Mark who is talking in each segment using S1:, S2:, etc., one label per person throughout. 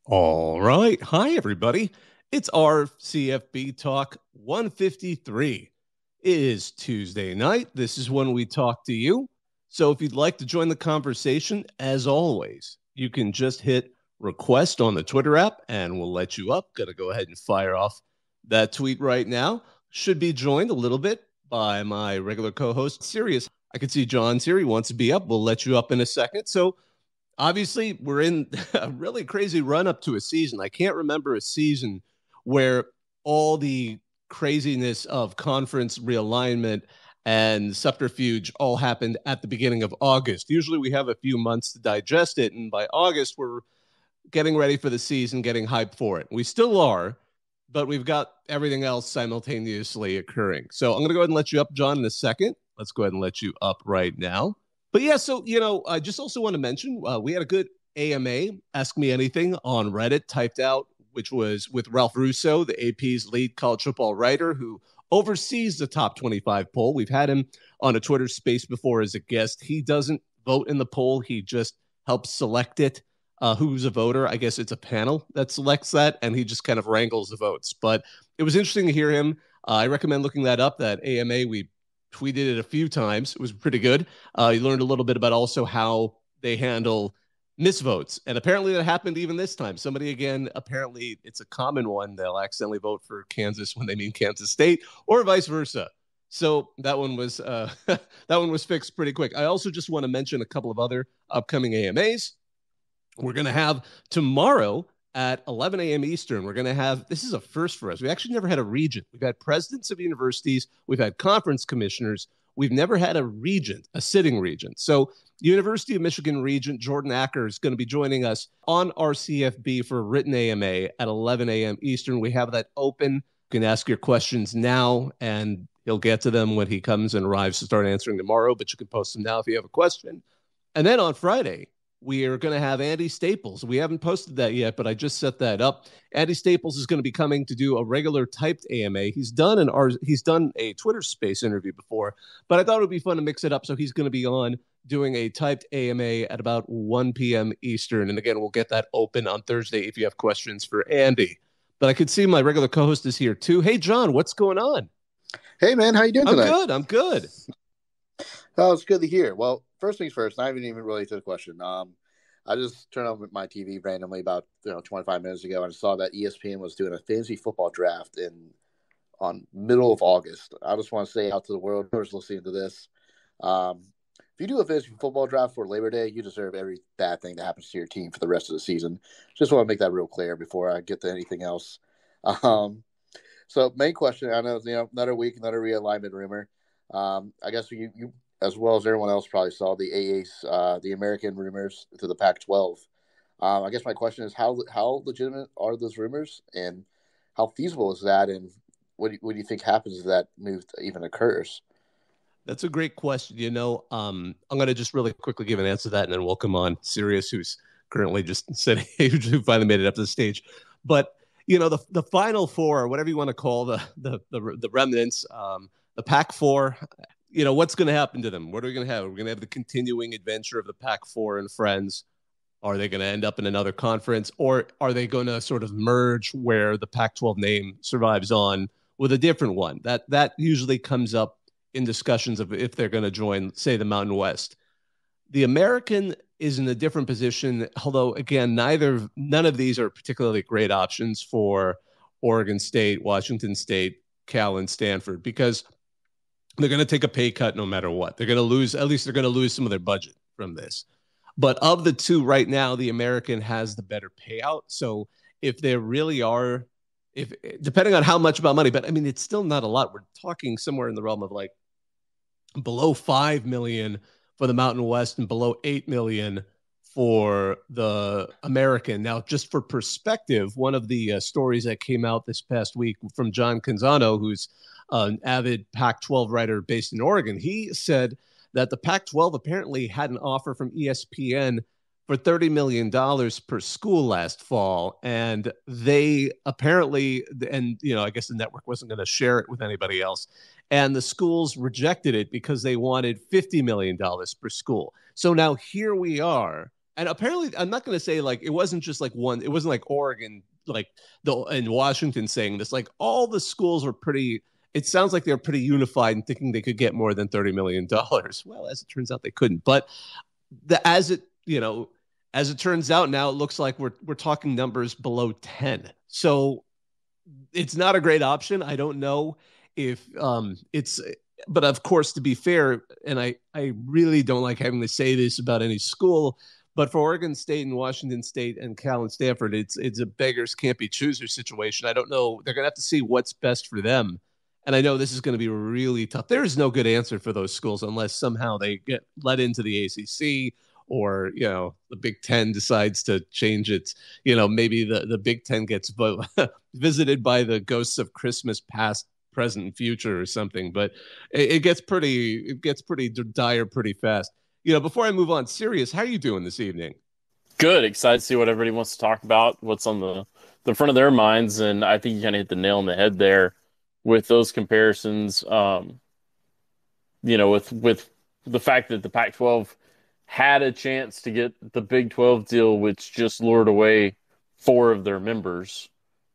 S1: All right. Hi, everybody. It's our CFB Talk 153. It is Tuesday night. This is when we talk to you. So if you'd like to join the conversation, as always, you can just hit request on the Twitter app and we'll let you up. Going to go ahead and fire off that tweet right now. Should be joined a little bit by my regular co host, Sirius. I can see John's here. He wants to be up. We'll let you up in a second. So obviously, we're in a really crazy run up to a season. I can't remember a season where all the craziness of conference realignment and subterfuge all happened at the beginning of August. Usually we have a few months to digest it, and by August, we're getting ready for the season, getting hyped for it. We still are, but we've got everything else simultaneously occurring. So I'm going to go ahead and let you up, John, in a second. Let's go ahead and let you up right now. But yeah, so, I just also want to mention we had a good AMA, Ask Me Anything, on Reddit typed out, which was with Ralph Russo, the AP's lead college football writer who oversees the top 25 poll. We've had him on a Twitter space before as a guest. He doesn't vote in the poll. He just helps select it. Who's a voter? I guess it's a panel that selects that, and he just kind of wrangles the votes. But it was interesting to hear him. I recommend looking that up, that AMA. We tweeted it a few times. It was pretty good. You learned a little bit about also how they handle misvotes. And apparently that happened even this time. Somebody, again, apparently it's a common one. They'll accidentally vote for Kansas when they mean Kansas State, or vice versa. So that one was that one was fixed pretty quick. I also just want to mention a couple of other upcoming AMAs. We're going to have tomorrow at 11 a.m. Eastern. We're going to have, this is a first for us. We actually never had a regent. We've had presidents of universities. We've had conference commissioners. We've never had a regent, a sitting regent. So University of Michigan Regent Jordan Acker is going to be joining us on our CFB for a written AMA at 11 a.m. Eastern. We have that open. You can ask your questions now, and he'll get to them when he comes and arrives to start answering tomorrow, but you can post them now if you have a question. And then on Friday, we are going to have Andy Staples. We haven't posted that yet, but I just set that up. Andy Staples is going to be coming to do a regular typed AMA. He's done a Twitter Space interview before, but I thought it would be fun to mix it up. So he's going to be on doing a typed AMA at about 1 p.m. Eastern. And again, we'll get that open on Thursday if you have questions for Andy. But I could see my regular co-host is here too. Hey, John, what's going on?
S2: Hey, man, how you doing tonight?
S1: I'm good.
S2: Oh, it's good to hear. Well, first things first, not even really to the question. I just turned on my TV randomly about 25 minutes ago, and I saw that ESPN was doing a fantasy football draft on middle of August. I just want to say out to the world who's listening to this, if you do a fantasy football draft for Labor Day, you deserve every bad thing that happens to your team for the rest of the season. Just want to make that real clear before I get to anything else. So main question, I know, another week, another realignment rumor. I guess you as well as everyone else probably saw the AA's, the American rumors to the Pac-12. I guess my question is how legitimate are those rumors, and how feasible is that, and what do you think happens if that move even occurs?
S1: That's a great question. I'm going to just really quickly give an answer to that, and then welcome on Sirius, who's currently just sitting, who finally made it up to the stage. But the Final Four, or whatever you want to call the remnants, the Pac-4. What's going to happen to them? What are we going to have? We're going to have the continuing adventure of the Pac-4 and friends. Are they going to end up in another conference, or are they going to sort of merge where the Pac-12 name survives on with a different one? That usually comes up in discussions of if they're going to join, say, the Mountain West. The American is in a different position, although, again, none of these are particularly great options for Oregon State, Washington State, Cal, and Stanford, because they're going to take a pay cut no matter what. They're going to lose, at least they're going to lose some of their budget from this. But of the two right now, the American has the better payout. So if there really are, depending on how much about money, but I mean, it's still not a lot. We're talking somewhere in the realm of like below 5 million for the Mountain West and below 8 million for the American. Now, just for perspective, one of the stories that came out this past week from John Canzano, who's an avid Pac-12 writer based in Oregon, he said that the Pac-12 apparently had an offer from ESPN for $30 million per school last fall. And they apparently, and I guess the network wasn't going to share it with anybody else. And the schools rejected it because they wanted $50 million per school. So now here we are And apparently, I'm not going to say like it wasn't just like one. It wasn't like Oregon, like in Washington saying this. Like all the schools were pretty. It sounds like they're pretty unified in thinking they could get more than $30 million. Well, as it turns out, they couldn't. But as it turns out, now it looks like we're talking numbers below 10. So it's not a great option. I don't know if it's, but of course, to be fair, and I really don't like having to say this about any school, but for Oregon State and Washington State and Cal and Stanford, it's a beggars can't be choosers situation. I don't know. They're going to have to see what's best for them. And I know this is going to be really tough. There is no good answer for those schools unless somehow they get let into the ACC, or the Big Ten decides to change its, maybe the Big Ten gets visited by the ghosts of Christmas past, present, and future or something. But it gets pretty dire pretty fast. Before I move on, Sirius, how are you doing this evening?
S3: Good. Excited to see what everybody wants to talk about, what's on the front of their minds, and I think you kind of hit the nail on the head there with those comparisons. With the fact that the Pac-12 had a chance to get the Big 12 deal, which just lured away 4 of their members,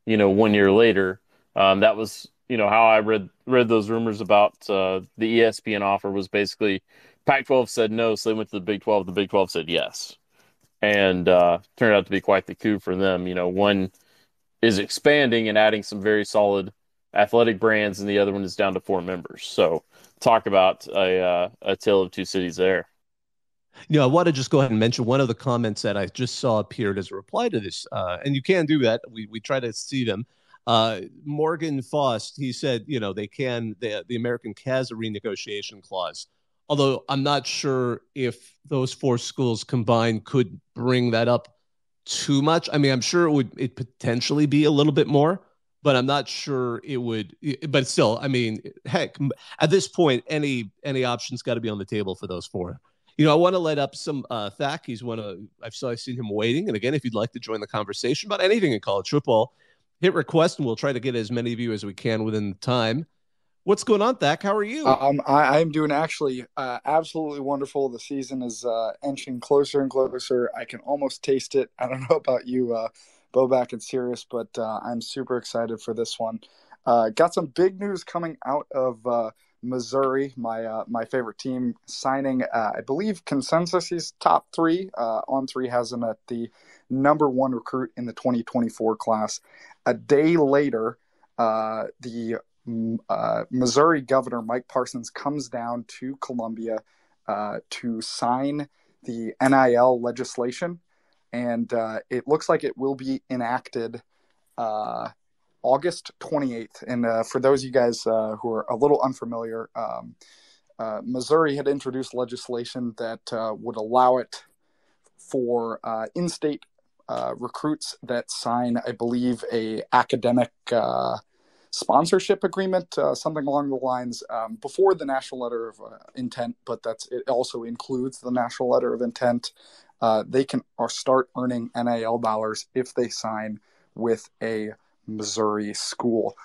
S3: 1 year later. That was, how I read those rumors about the ESPN offer was basically Pac-12 said no, so they went to the Big 12. The Big 12 said yes. And turned out to be quite the coup for them. One is expanding and adding some very solid athletic brands, and the other one is down to 4 members. So talk about a tale of two cities there.
S1: I want to just go ahead and mention one of the comments that I just saw appeared as a reply to this, and you can do that. We try to see them. Morgan Faust, he said, the American has a renegotiation clause. Although I'm not sure if those 4 schools combined could bring that up too much. I mean, I'm sure it potentially be a little bit more, but I'm not sure it would. But still, I mean, heck, at this point, any option's got to be on the table for those 4. I want to let up some Thak. He's I've seen him waiting. And again, if you'd like to join the conversation about anything in college football, hit request, and we'll try to get as many of you as we can within the time. What's going on, Thak? How are you?
S4: I'm doing actually absolutely wonderful. The season is inching closer and closer. I can almost taste it. I don't know about you, Bobak and Sirius, but I'm super excited for this one. Got some big news coming out of Missouri, my favorite team, signing, I believe, consensus he's top 3. On3 has him at the number 1 recruit in the 2024 class. A day later, the Missouri Governor Mike Parsons comes down to Columbia to sign the NIL legislation, and it looks like it will be enacted August 28th. And for those of you guys who are a little unfamiliar, Missouri had introduced legislation that would allow it for in-state recruits that sign, I believe, a academic sponsorship agreement, something along the lines before the national letter of intent, but it also includes the national letter of intent. They can start earning NIL dollars if they sign with a Missouri school.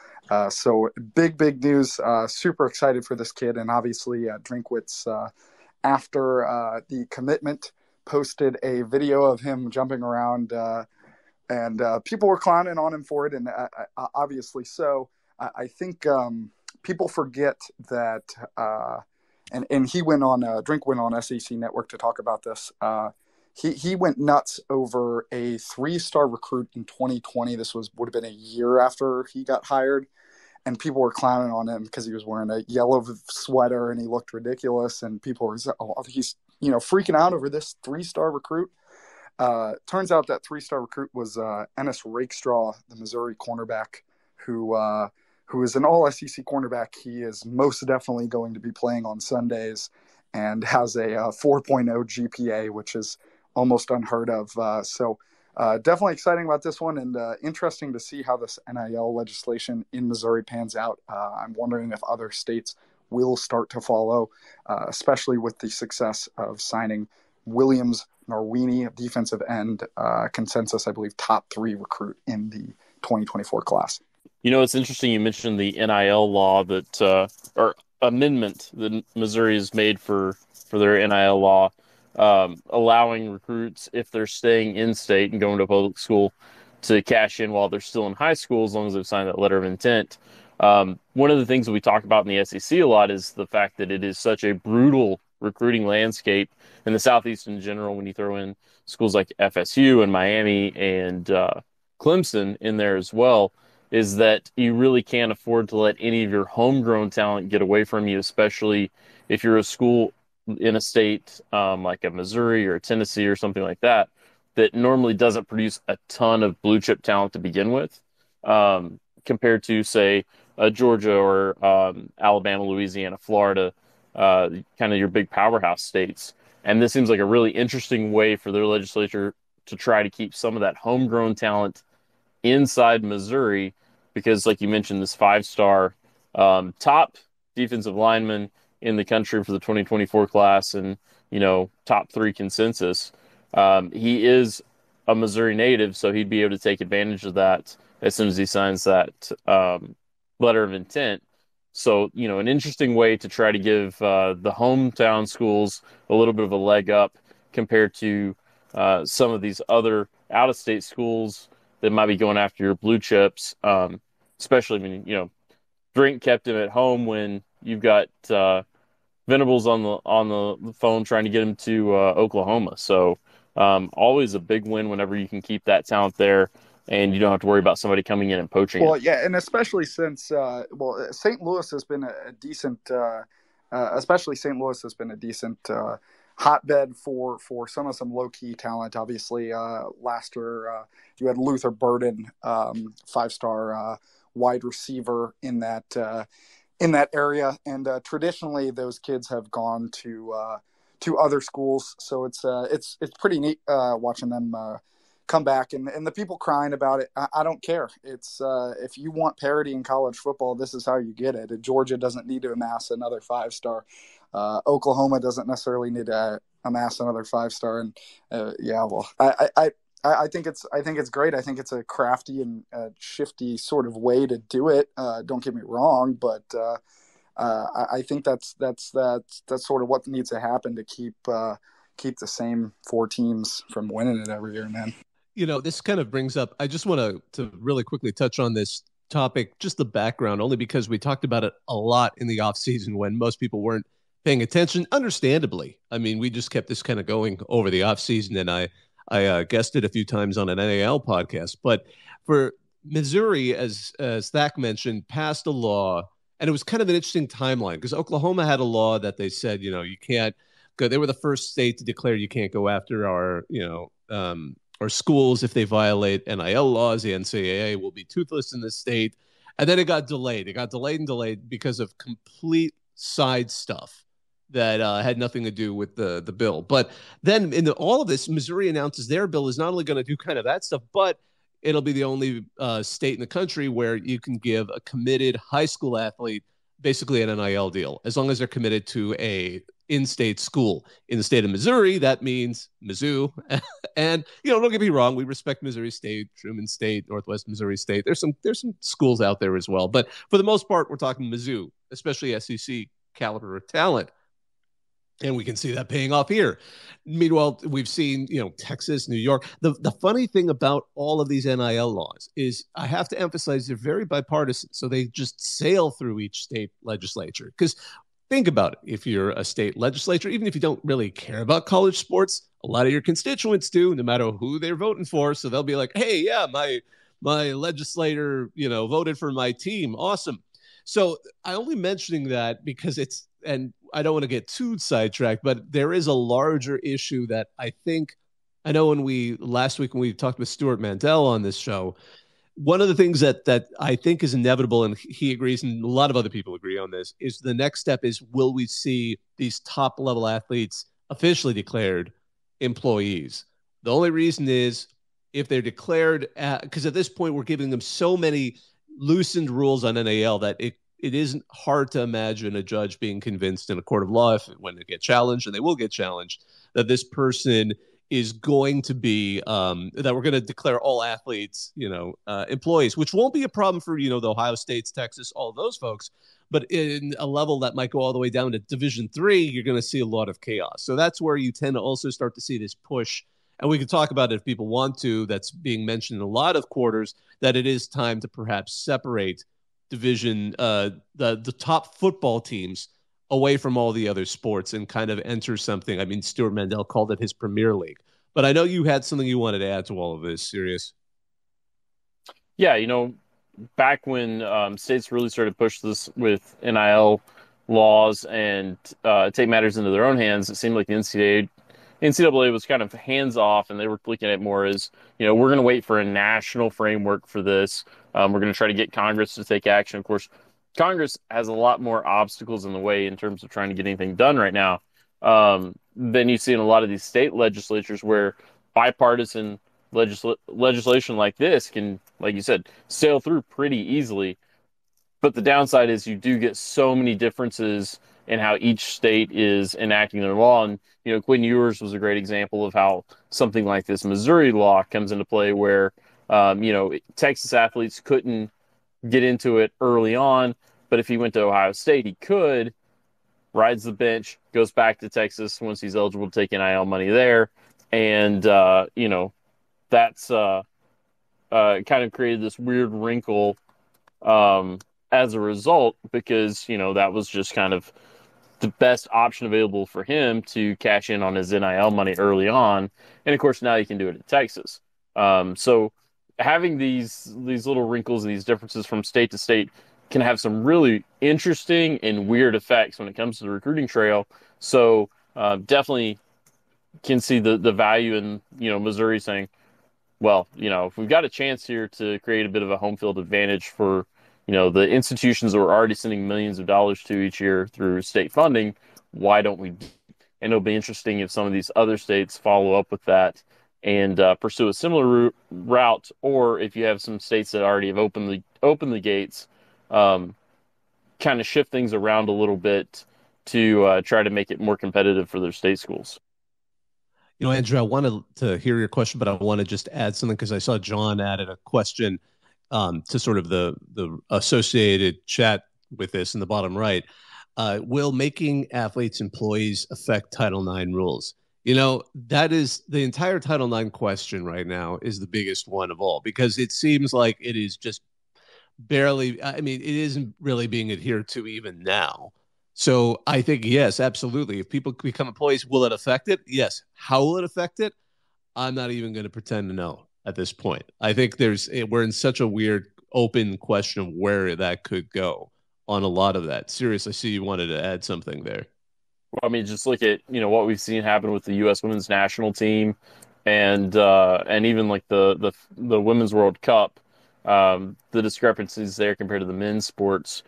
S4: So big news. Super excited for this kid. And obviously Drinkwitz, after the commitment, posted a video of him jumping around, and people were clowning on him for it. And obviously so. I think people forget that, and he went on, Drink went on SEC Network to talk about this. He went nuts over a 3-star recruit in 2020. This would have been a year after he got hired, and people were clowning on him because he was wearing a yellow sweater and he looked ridiculous. And people were, he's freaking out over this 3-star recruit. Turns out that 3-star recruit was Ennis Rakestraw, the Missouri cornerback, who is an all-SEC cornerback. He is most definitely going to be playing on Sundays and has a 4.0 GPA, which is almost unheard of. So definitely exciting about this one, and interesting to see how this NIL legislation in Missouri pans out. I'm wondering if other states will start to follow, especially with the success of signing Williams Norwini, defensive end, consensus, I believe, top 3 recruit in the 2024 class.
S3: It's interesting you mentioned the NIL law or amendment that Missouri has made for their NIL law. allowing recruits, if they're staying in state and going to a public school, to cash in while they're still in high school, as long as they've signed that letter of intent. One of the things that we talk about in the SEC a lot is the fact that it is such a brutal recruiting landscape in the Southeast in general. When you throw in schools like FSU and Miami and Clemson in there as well, is that you really can't afford to let any of your homegrown talent get away from you, especially if you're a school in a state like a Missouri or a Tennessee or something like that, that normally doesn't produce a ton of blue chip talent to begin with, compared to, say, Georgia or Alabama, Louisiana, Florida, kind of your big powerhouse states. And this seems like a really interesting way for their legislature to try to keep some of that homegrown talent inside Missouri, because, like you mentioned, this 5-star top defensive lineman in the country for the 2024 class, and top 3 consensus. He is a Missouri native, so he'd be able to take advantage of that as soon as he signs that letter of intent. So, an interesting way to try to give the hometown schools a little bit of a leg up compared to some of these other out-of-state schools that might be going after your blue chips, especially when, Drink kept him at home when you've got Venables on the phone trying to get him to Oklahoma. So always a big win whenever you can keep that talent there, and you don't have to worry about somebody coming in and poaching
S4: Well,
S3: it.
S4: yeah, and especially since St. Louis has been a decent, especially St. Louis has been a decent hotbed for some low key talent. Obviously, last year you had Luther Burden, 5-star wide receiver in that area, and traditionally those kids have gone to other schools. So it's pretty neat watching them come back, and the people crying about it. I don't care. It's if you want parity in college football, this is how you get it. Georgia doesn't need to amass another 5-star. Oklahoma doesn't necessarily need to amass another 5-star. And I think it's great. I think it's a crafty and shifty sort of way to do it. Don't get me wrong, but I think that's sort of what needs to happen to keep the same 4 teams from winning it every year, man.
S1: This kind of brings up, I just want to really quickly touch on this topic, just the background, only because we talked about it a lot in the off season when most people weren't paying attention, understandably. I mean, we just kept this kind of going over the off season, and I guested a few times on an NAL podcast. But for Missouri, as Thak mentioned, passed a law, and it was kind of an interesting timeline because Oklahoma had a law that they said, you can't go. They were the first state to declare you can't go after our schools if they violate NIL laws. The NCAA will be toothless in this state. And then it got delayed. It got delayed because of complete side stuff that had nothing to do with the bill. But then in all of this, Missouri announces their bill is not only going to do kind of that stuff, but it'll be the only state in the country where you can give a committed high school athlete basically an NIL deal, as long as they're committed to a in-state school. In the state of Missouri, that means Mizzou. And, don't get me wrong, we respect Missouri State, Truman State, Northwest Missouri State. There's some schools out there as well. But for the most part, we're talking Mizzou, especially SEC caliber of talent. And we can see that paying off here. Meanwhile, we've seen, Texas, New York. The funny thing about all of these NIL laws is I have to emphasize they're very bipartisan. So they just sail through each state legislature. Because think about it. If you're a state legislature, even if you don't really care about college sports, a lot of your constituents do, no matter who they're voting for. So they'll be like, hey, yeah, my legislator, voted for my team. Awesome. So I only mentioning that because and I don't want to get too sidetracked, but there is a larger issue that I know last week when we talked with Stuart Mandel on this show, one of the things that I think is inevitable, and he agrees, and a lot of other people agree on this, is the next step is, will we see these top level athletes officially declared employees? The only reason is if they're declared, because at this point we're giving them so many loosened rules on NAL that it isn't hard to imagine a judge being convinced in a court of law, when they get challenged, and they will get challenged, that this person is going to be that we're going to declare all athletes, employees, which won't be a problem for, the Ohio States, Texas, all those folks. But in a level that might go all the way down to Division III, you're going to see a lot of chaos. So that's where you tend to also start to see this push. And we can talk about it if people want to. That's being mentioned in a lot of quarters, that it is time to perhaps separate division, the top football teams away from all the other sports and kind of enter something. I mean, Stuart Mandel called it his Premier League. But I know you had something you wanted to add to all of this, Sirius.
S3: Yeah, back when states really started to push this with NIL laws and take matters into their own hands, it seemed like the NCAA was kind of hands off, and they were looking at it more as, we're going to wait for a national framework for this. We're going to try to get Congress to take action. Of course, Congress has a lot more obstacles in the way in terms of trying to get anything done right now than you see in a lot of these state legislatures, where bipartisan legislation like this can, like you said, sail through pretty easily. But the downside is you do get so many differences in how each state is enacting their law. And, Quinn Ewers was a great example of how something like this Missouri law comes into play, where, Texas athletes couldn't get into it early on, but if he went to Ohio State, he could, rides the bench, goes back to Texas once he's eligible to take NIL money there. And, that's kind of created this weird wrinkle as a result, because, that was just kind of the best option available for him to cash in on his NIL money early on. And of course, now he can do it in Texas. So having these little wrinkles and these differences from state to state can have some really interesting and weird effects when it comes to the recruiting trail. So definitely can see the value in, Missouri saying, well, if we've got a chance here to create a bit of a home field advantage for, the institutions that we're already sending millions of dollars to each year through state funding, why don't we? And it'll be interesting if some of these other states follow up with that and pursue a similar route, or if you have some states that already have opened the gates, kind of shift things around a little bit to try to make it more competitive for their state schools.
S1: Andrew, I wanted to hear your question, but I want to just add something because I saw John added a question to sort of the associated chat with this in the bottom right. Will making athletes employees affect Title IX rules? That is the entire Title IX question right now is the biggest one of all, because it seems like it is just barely, it isn't really being adhered to even now. So I think, yes, absolutely. If people become employees, will it affect it? Yes. How will it affect it? I'm not even going to pretend to know at this point. I think we're in such a weird open question of where that could go on a lot of that. Seriously, I see you wanted to add something there.
S3: Well, just look at, what we've seen happen with the U.S. women's national team and even like the Women's World Cup, the discrepancies there compared to the men's sports,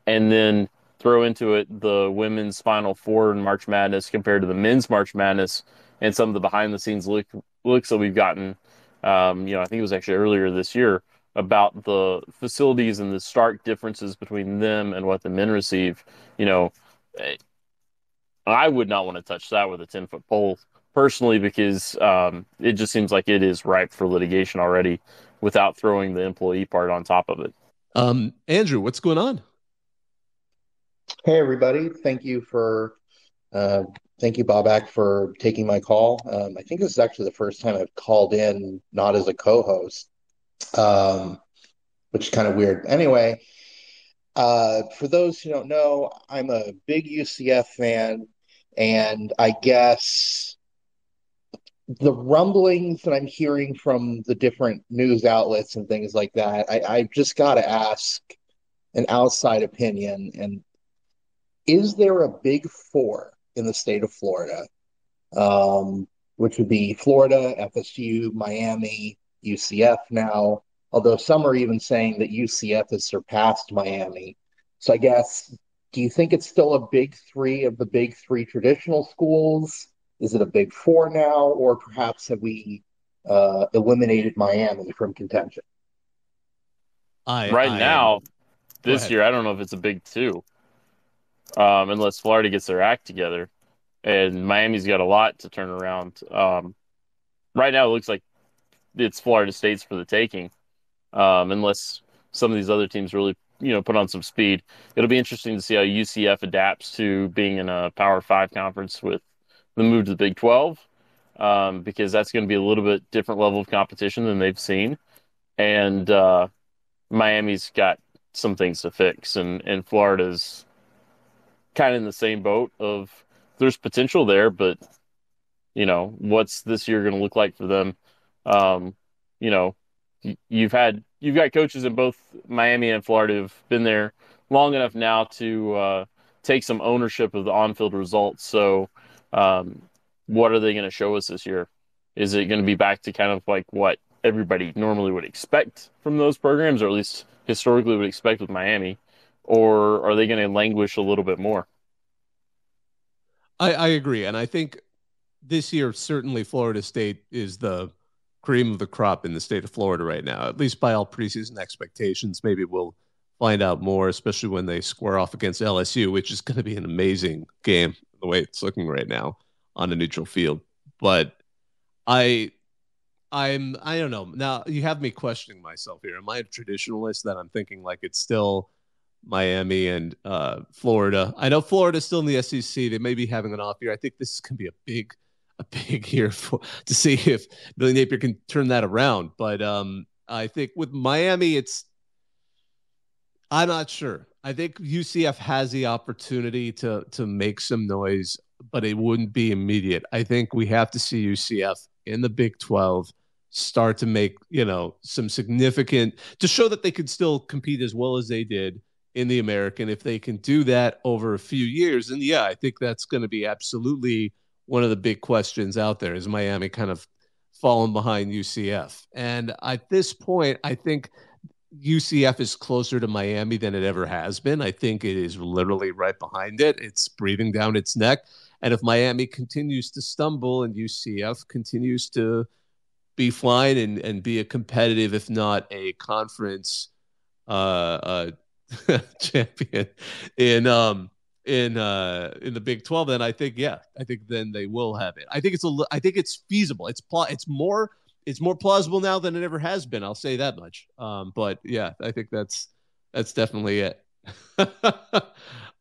S3: and then throw into it the women's Final Four in March Madness compared to the men's March Madness, and some of the behind the scenes looks that we've gotten. I think it was actually earlier this year about the facilities and the stark differences between them and what the men receive. I would not want to touch that with a 10-foot pole personally, because it just seems like it is ripe for litigation already without throwing the employee part on top of it.
S1: Andrew, what's going on?
S2: Hey, everybody. Thank you, Boback, for taking my call. I think this is actually the first time I've called in, not as a co-host, which is kind of weird. Anyway, for those who don't know, I'm a big UCF fan, and I guess the rumblings that I'm hearing from the different news outlets and things like that, I've just got to ask an outside opinion. And is there a big four in the state of Florida, which would be Florida, FSU, Miami, UCF now, although some are even saying that UCF has surpassed Miami. So I guess, do you think it's still a big three of the big three traditional schools? Is it a big four now, or perhaps have we eliminated Miami from contention?
S3: Now, this year, I don't know if it's a big two, unless Florida gets their act together, and Miami's got a lot to turn around. right now it looks like it's Florida State's for the taking, unless some of these other teams really, put on some speed. It'll be interesting to see how UCF adapts to being in a Power 5 conference with the move to the Big 12, because that's going to be a little bit different level of competition than they've seen. And Miami's got some things to fix, and Florida's kind of in the same boat of there's potential there, but what's this year going to look like for them? Um, you know, you've got coaches in both Miami and Florida who've been there long enough now to take some ownership of the on-field results. So, what are they going to show us this year? Is it going to be back to kind of like what everybody normally would expect from those programs, or at least historically would expect with Miami, or are they going to languish a little bit more?
S1: I agree, and I think this year certainly Florida State is the cream of the crop in the state of Florida right now, at least by all preseason expectations. Maybe we'll find out more, especially when they square off against LSU, which is going to be an amazing game the way it's looking right now on a neutral field. But I don't know. Now you have me questioning myself here. Am I a traditionalist that I'm thinking like it's still Miami and Florida? I know Florida's still in the SEC. They may be having an off year. I think this is going to be a big year to see if Billy Napier can turn that around. But I think with Miami, I'm not sure. I think UCF has the opportunity to make some noise, but it wouldn't be immediate. I think we have to see UCF in the Big 12 start to make, some significant, to show that they could still compete as well as they did in the American. If they can do that over a few years, and I think that's going to be absolutely one of the big questions out there. Is Miami kind of falling behind UCF? And at this point, I think UCF is closer to Miami than it ever has been. I think it is literally right behind it. It's breathing down its neck. And if Miami continues to stumble and UCF continues to be flying and be a competitive, if not a conference champion in the Big 12, then I think then they will have it. I think it's feasible. It's more plausible now than it ever has been. I'll say that much. But yeah, I think that's definitely it.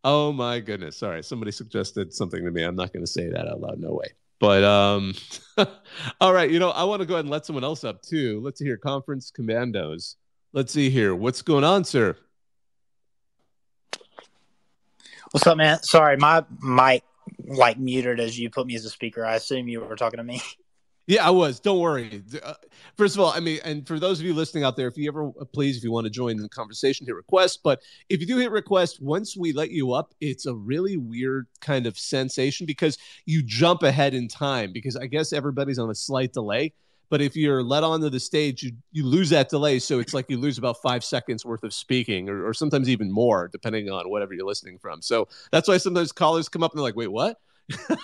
S1: Oh my goodness. Sorry. Somebody suggested something to me. I'm not going to say that out loud. No way. But all right. I want to go ahead and let someone else up too. Let's hear Conference Commandos. Let's see here. What's going on, sir?
S5: What's up, man? Sorry, my mic muted as you put me as a speaker. I assume you were talking to me.
S1: Yeah, I was. Don't worry. First of all, and for those of you listening out there, if you want to join the conversation, hit request. But if you do hit request, once we let you up, it's a really weird kind of sensation because you jump ahead in time because I guess everybody's on a slight delay. But if you're let onto the stage, you lose that delay. So it's like you lose about 5 seconds worth of speaking or sometimes even more, depending on whatever you're listening from. So that's why sometimes callers come up and they're like, wait, what?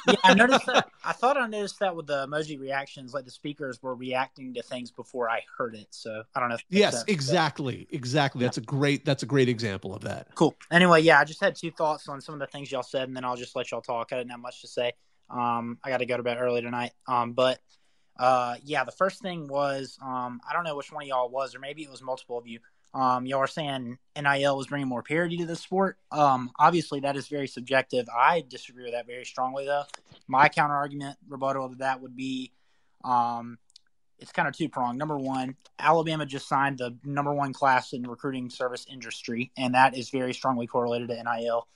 S5: Yeah, I noticed that. I thought I noticed that with the emoji reactions, like the speakers were reacting to things before I heard it. So I don't know.
S1: Yes, exactly. Yeah. That's a great example of that.
S5: Cool. Anyway, yeah, I just had 2 thoughts on some of the things y'all said, and then I'll just let y'all talk. I didn't have much to say. I got to go to bed early tonight. But the first thing was I don't know which one of y'all was, or maybe it was multiple of you. Y'all are saying NIL was bringing more parity to the sport. Obviously, that is very subjective. I disagree with that very strongly, though. My counter-argument, rebuttal to that would be it's kind of two-pronged. Number one, Alabama just signed the number 1 class in recruiting service industry, and that is very strongly correlated to NIL.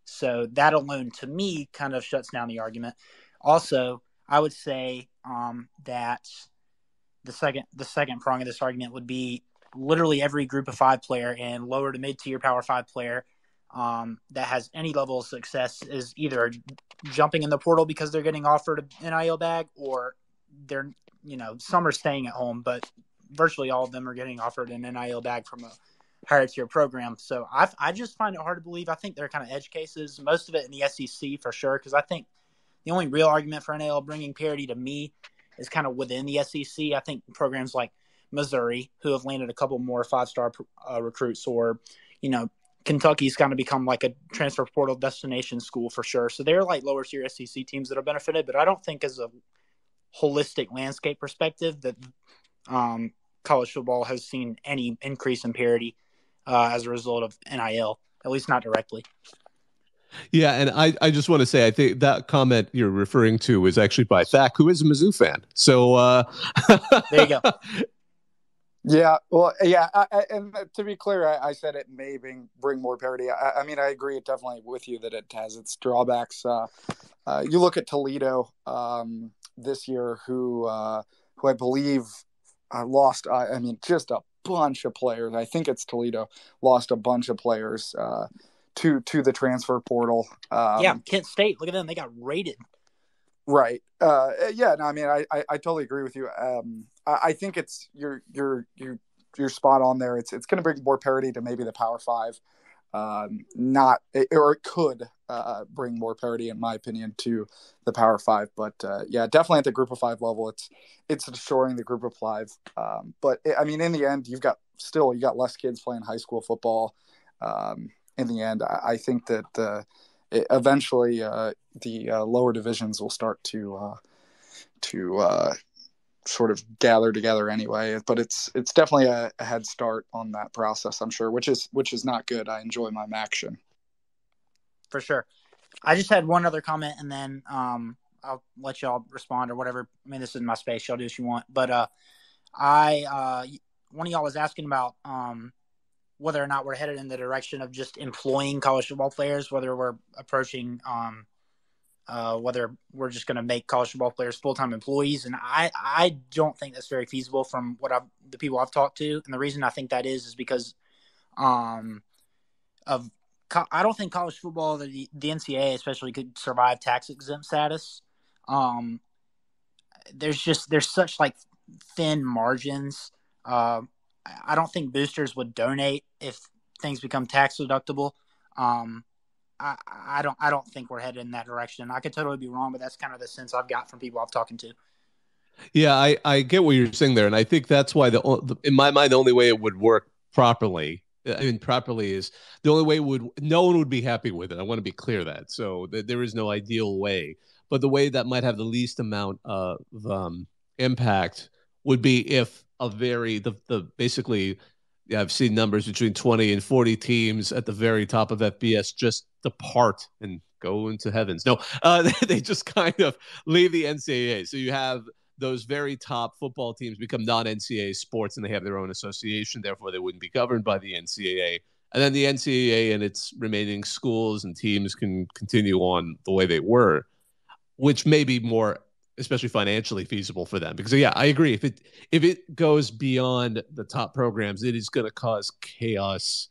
S5: So that alone, to me, kind of shuts down the argument. Also, I would say that the second prong of this argument would be literally every group of 5 player and lower to mid-tier Power 5 player that has any level of success is either jumping in the portal because they're getting offered an NIL bag, or they're, some are staying at home, but virtually all of them are getting offered an NIL bag from a higher tier program. So I just find it hard to believe. I think they're kind of edge cases, most of it in the SEC for sure, because I think the only real argument for NIL bringing parity to me is kind of within the SEC. I think programs like Missouri, who have landed a couple more 5-star recruits, or, Kentucky's kind of become like a transfer portal destination school for sure. So they're like lower tier SEC teams that are benefited, but I don't think as a holistic landscape perspective that college football has seen any increase in parity as a result of NIL, at least not directly.
S1: Yeah, and I just want to say I think that comment you're referring to is actually by Thack, who is a Mizzou fan. So
S5: there you go.
S4: Yeah, well, yeah, and to be clear, I said it may bring more parity. I mean, I agree definitely with you that it has its drawbacks. You look at Toledo this year, who I believe lost. I mean, just a bunch of players. I think it's Toledo lost a bunch of players to the transfer portal.
S5: Yeah, Kent State. Look at them; they got raided.
S4: Right. Yeah. No, I mean, I totally agree with you. I think it's you're spot on there. It's going to bring more parity to maybe the Power Five. It could bring more parity, in my opinion, to the Power Five. But yeah, definitely at the Group of Five level, it's destroying the Group of Five. But I mean, in the end, you got less kids playing high school football. In the end, I think that eventually the lower divisions will start to sort of gather together anyway. But it's definitely a head start on that process, I'm sure, which is not good. I enjoy my action.
S5: For sure. I just had one other comment, and then I'll let y'all respond or whatever. I mean, this is my space. Y'all do what you want. But one of y'all was asking about whether or not we're headed in the direction of just employing college football players, whether we're approaching whether we're just going to make college football players full-time employees. And I don't think that's very feasible from the people I've talked to. And the reason I think that is because I don't think college football, the NCAA especially, could survive tax-exempt status. There's such like thin margins. I don't think boosters would donate if things become tax deductible. I don't think we're headed in that direction. I could totally be wrong, but that's kind of the sense I've got from people I've talked to.
S1: Yeah, I get what you're saying there, and I think that's why in my mind the only way it would work properly. I mean, properly is the only way no one would be happy with it. I want to be clear that. So there is no ideal way, but the way that might have the least amount of impact would be if basically, yeah, I've seen numbers between 20 and 40 teams at the very top of FBS just depart and go into heavens. No, they just kind of leave the NCAA. So you have those very top football teams become non-NCAA sports, and they have their own association. Therefore, they wouldn't be governed by the NCAA. And then the NCAA and its remaining schools and teams can continue on the way they were, which may be more, especially financially, feasible for them. Because yeah, I agree. If it goes beyond the top programs, it is going to cause chaos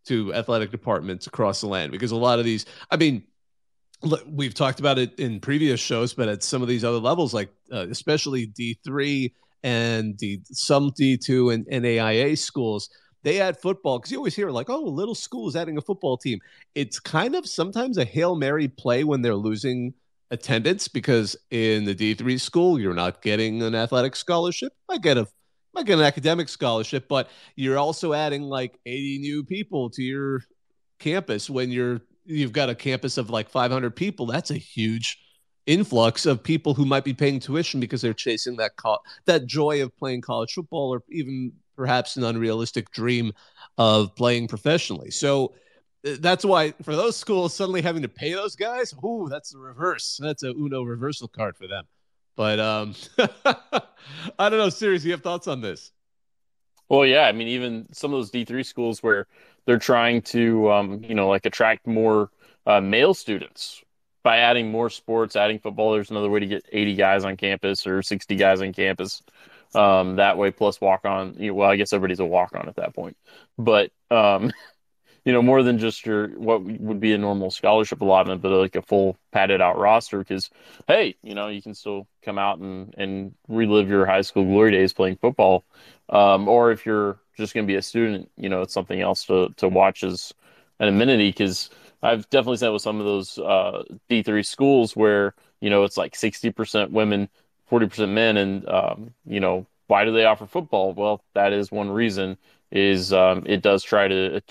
S1: to athletic departments across the land. Because a lot of these, I mean, we've talked about it in previous shows, but at some of these other levels, like especially D3 and some D2 and NAIA schools, they add football because you always hear like, oh, a little school is adding a football team. It's kind of sometimes a Hail Mary play when they're losing attendance, because in the D3 school, you're not getting an athletic scholarship. I get an academic scholarship, but you're also adding like 80 new people to your campus when you've got a campus of like 500 people. That's a huge influx of people who might be paying tuition because they're chasing that joy of playing college football, or even perhaps an unrealistic dream of playing professionally. So that's why for those schools suddenly having to pay those guys, ooh, that's the reverse. That's a Uno reversal card for them. But I don't know. Seriously, you have thoughts on this?
S3: Well, yeah. I mean, even some of those D3 schools where they're trying to, like attract more male students by adding more sports, adding football. There's another way to get 80 guys on campus or 60 guys on campus. That way, plus walk on. Well, I guess everybody's a walk on at that point. But more than just what would be a normal scholarship allotment, but like a full padded out roster. Because hey, you can still come out and relive your high school glory days playing football. Or if you're just going to be a student, it's something else to watch as an amenity. Because I've definitely seen with some of those D3 schools where it's like 60% women, 40% men, and why do they offer football? Well, that is one reason. Is it does try to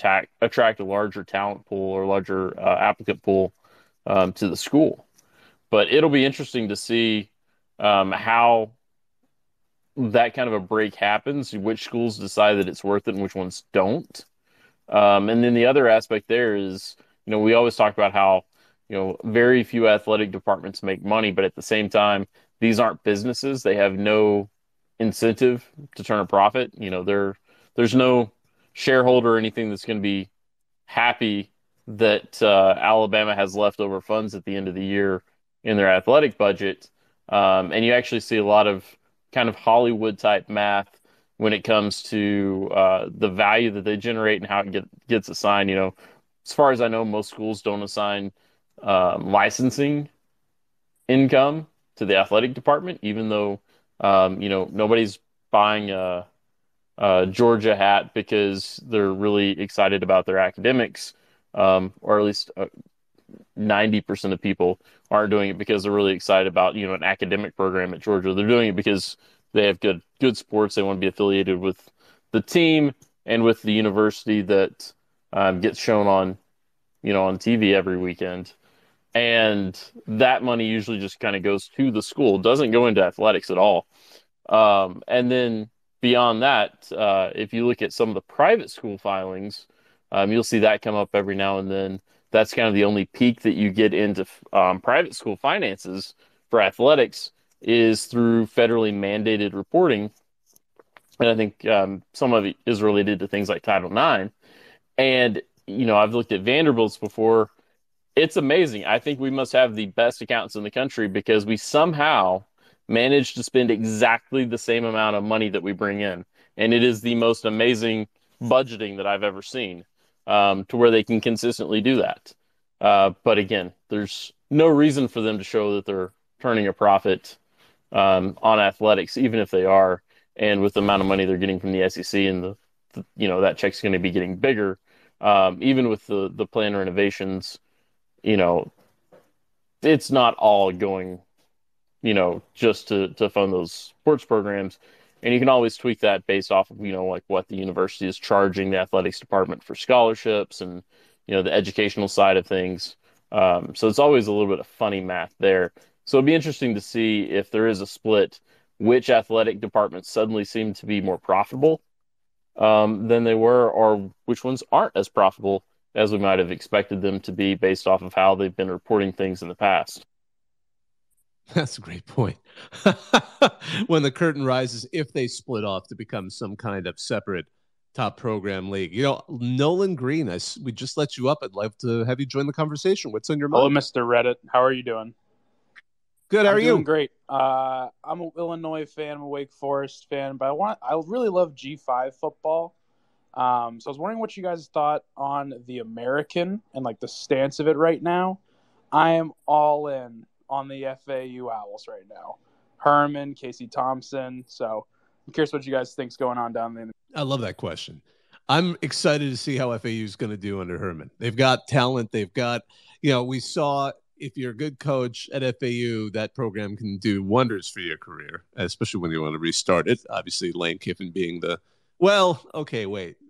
S3: attract a larger talent pool or larger applicant pool to the school. But it'll be interesting to see how that kind of a break happens, which schools decide that it's worth it and which ones don't. And then the other aspect there is, we always talk about how, very few athletic departments make money, but at the same time, these aren't businesses. They have no incentive to turn a profit. There's no shareholder or anything that's going to be happy that Alabama has leftover funds at the end of the year in their athletic budget. And you actually see a lot of kind of Hollywood type math when it comes to the value that they generate and how it gets assigned. As far as I know, most schools don't assign licensing income to the athletic department, even though nobody's buying a Georgia hat because they're really excited about their academics, or at least 90% of people aren't doing it because they're really excited about an academic program at Georgia. They're doing it because they have good sports. They want to be affiliated with the team and with the university that gets shown on on TV every weekend. And that money usually just kind of goes to the school. It doesn't go into athletics at all. And then beyond that, if you look at some of the private school filings, you'll see that come up every now and then. That's kind of the only peek that you get into private school finances for athletics is through federally mandated reporting. And I think some of it is related to things like Title IX. And, I've looked at Vanderbilt's before. It's amazing. I think we must have the best accountants in the country because we somehow manage to spend exactly the same amount of money that we bring in. And it is the most amazing budgeting that I've ever seen, to where they can consistently do that. But again, there's no reason for them to show that they're turning a profit on athletics, even if they are. And with the amount of money they're getting from the SEC and that check's going to be getting bigger, even with the plan renovations, it's not all going just to fund those sports programs. And you can always tweak that based off of, like what the university is charging the athletics department for scholarships and, the educational side of things. So it's always a little bit of funny math there. So it'll be interesting to see if there is a split, which athletic departments suddenly seem to be more profitable than they were, or which ones aren't as profitable as we might have expected them to be based off of how they've been reporting things in the past.
S1: That's a great point. When the curtain rises, if they split off to become some kind of separate top program league. Nolan Green, we just let you up. I'd love to have you join the conversation. What's on your mind?
S6: Hello, Mr. Reddit. How are you doing?
S1: Good. How are you?
S6: Doing great. I'm an Illinois fan. I'm a Wake Forest fan, but I really love G5 football. So I was wondering what you guys thought on the American and like the stance of it right now. I am all in on the FAU Owls right now. Herman, Casey Thompson. So I'm curious what you guys think's going on down there.
S1: I love that question. I'm excited to see how FAU is going to do under Herman. They've got talent. They've got, we saw if you're a good coach at FAU, that program can do wonders for your career, especially when you want to restart it. Obviously, Lane Kiffin being we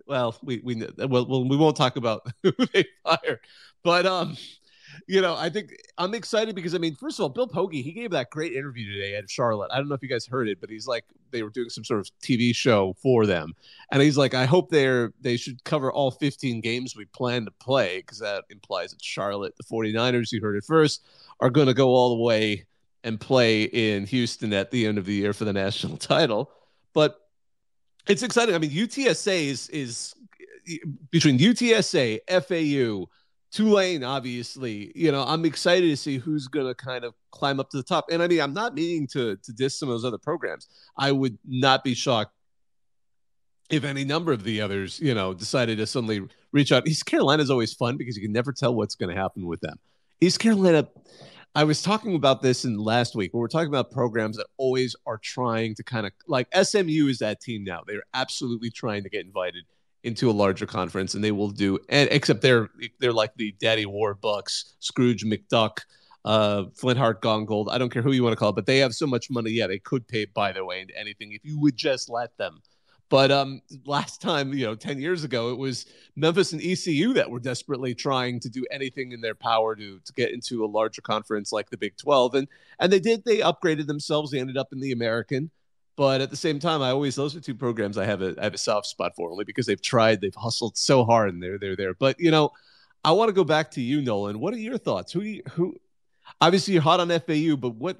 S1: won't talk about who they fired, but I think I'm excited because first of all, Bill Pogge, he gave that great interview today at Charlotte. I don't know if you guys heard it, but he's like, they were doing some sort of TV show for them, and he's like, I hope they should cover all 15 games we plan to play, because that implies that Charlotte, the 49ers, you heard it first, are going to go all the way and play in Houston at the end of the year for the national title. But it's exciting. UTSA is between UTSA, FAU, Tulane, obviously, I'm excited to see who's going to kind of climb up to the top. And I'm not meaning to diss some of those other programs. I would not be shocked if any number of the others, decided to suddenly reach out. East Carolina is always fun because you can never tell what's going to happen with them. East Carolina, I was talking about this in last week, where we're talking about programs that always are trying to kind of, like SMU is that team now. They're absolutely trying to get invited into a larger conference, and they will do. And except they're like the Daddy Warbucks, Scrooge McDuck, Flint Heart Gone Gold. I don't care who you want to call it, but they have so much money. Yeah, they could pay, by the way, into anything if you would just let them. But last time, 10 years ago, it was Memphis and ECU that were desperately trying to do anything in their power to get into a larger conference like the Big 12. And they did. They upgraded themselves. They ended up in the American. But at the same time, those are two programs I have a soft spot for, only because they've hustled so hard, and they're there. But I want to go back to you, Nolan. What are your thoughts? Who obviously you're hot on FAU, but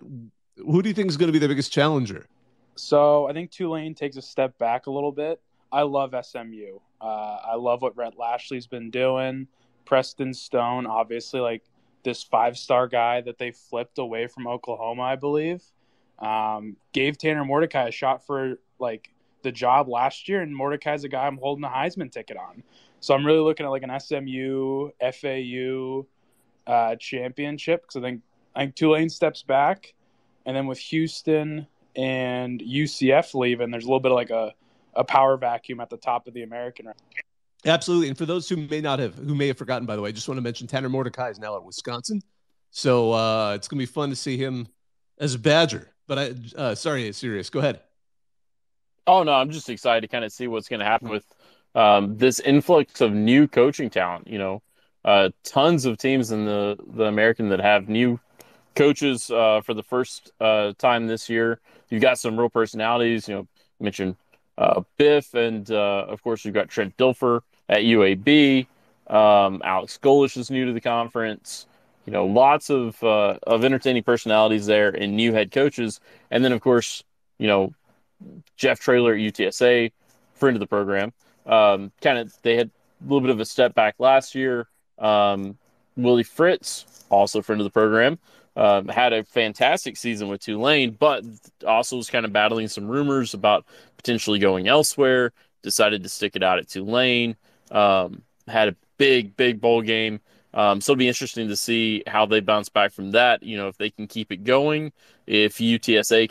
S1: who do you think is going to be the biggest challenger?
S6: So I think Tulane takes a step back a little bit. I love SMU. I love what Rhett Lashley's been doing. Preston Stone, obviously, like this 5-star guy that they flipped away from Oklahoma, I believe. Gave Tanner Mordecai a shot for like the job last year, and Mordecai's a guy I'm holding a Heisman ticket on. So I'm really looking at like an SMU, FAU championship, because I think Tulane steps back, and then with Houston and UCF leaving, there's a little bit of like a power vacuum at the top of the American.
S1: Absolutely. And for those who may have forgotten, by the way, I just want to mention Tanner Mordecai is now at Wisconsin. So it's going to be fun to see him as a Badger. But sorry, Sirius, go ahead.
S3: Oh, no, I'm just excited to kind of see what's going to happen with this influx of new coaching talent. Tons of teams in the American that have new coaches for the first time this year. You've got some real personalities. You mentioned Biff, and of course you've got Trent Dilfer at UAB. Alex Golish is new to the conference. Lots of entertaining personalities there and new head coaches. And then of course, Jeff Traylor at UTSA, friend of the program. They had a little bit of a step back last year. Willie Fritz, also friend of the program. Had a fantastic season with Tulane, but also was kind of battling some rumors about potentially going elsewhere. Decided to stick it out at Tulane. Had a big bowl game. So it'll be interesting to see how they bounce back from that. If they can keep it going, if UTSA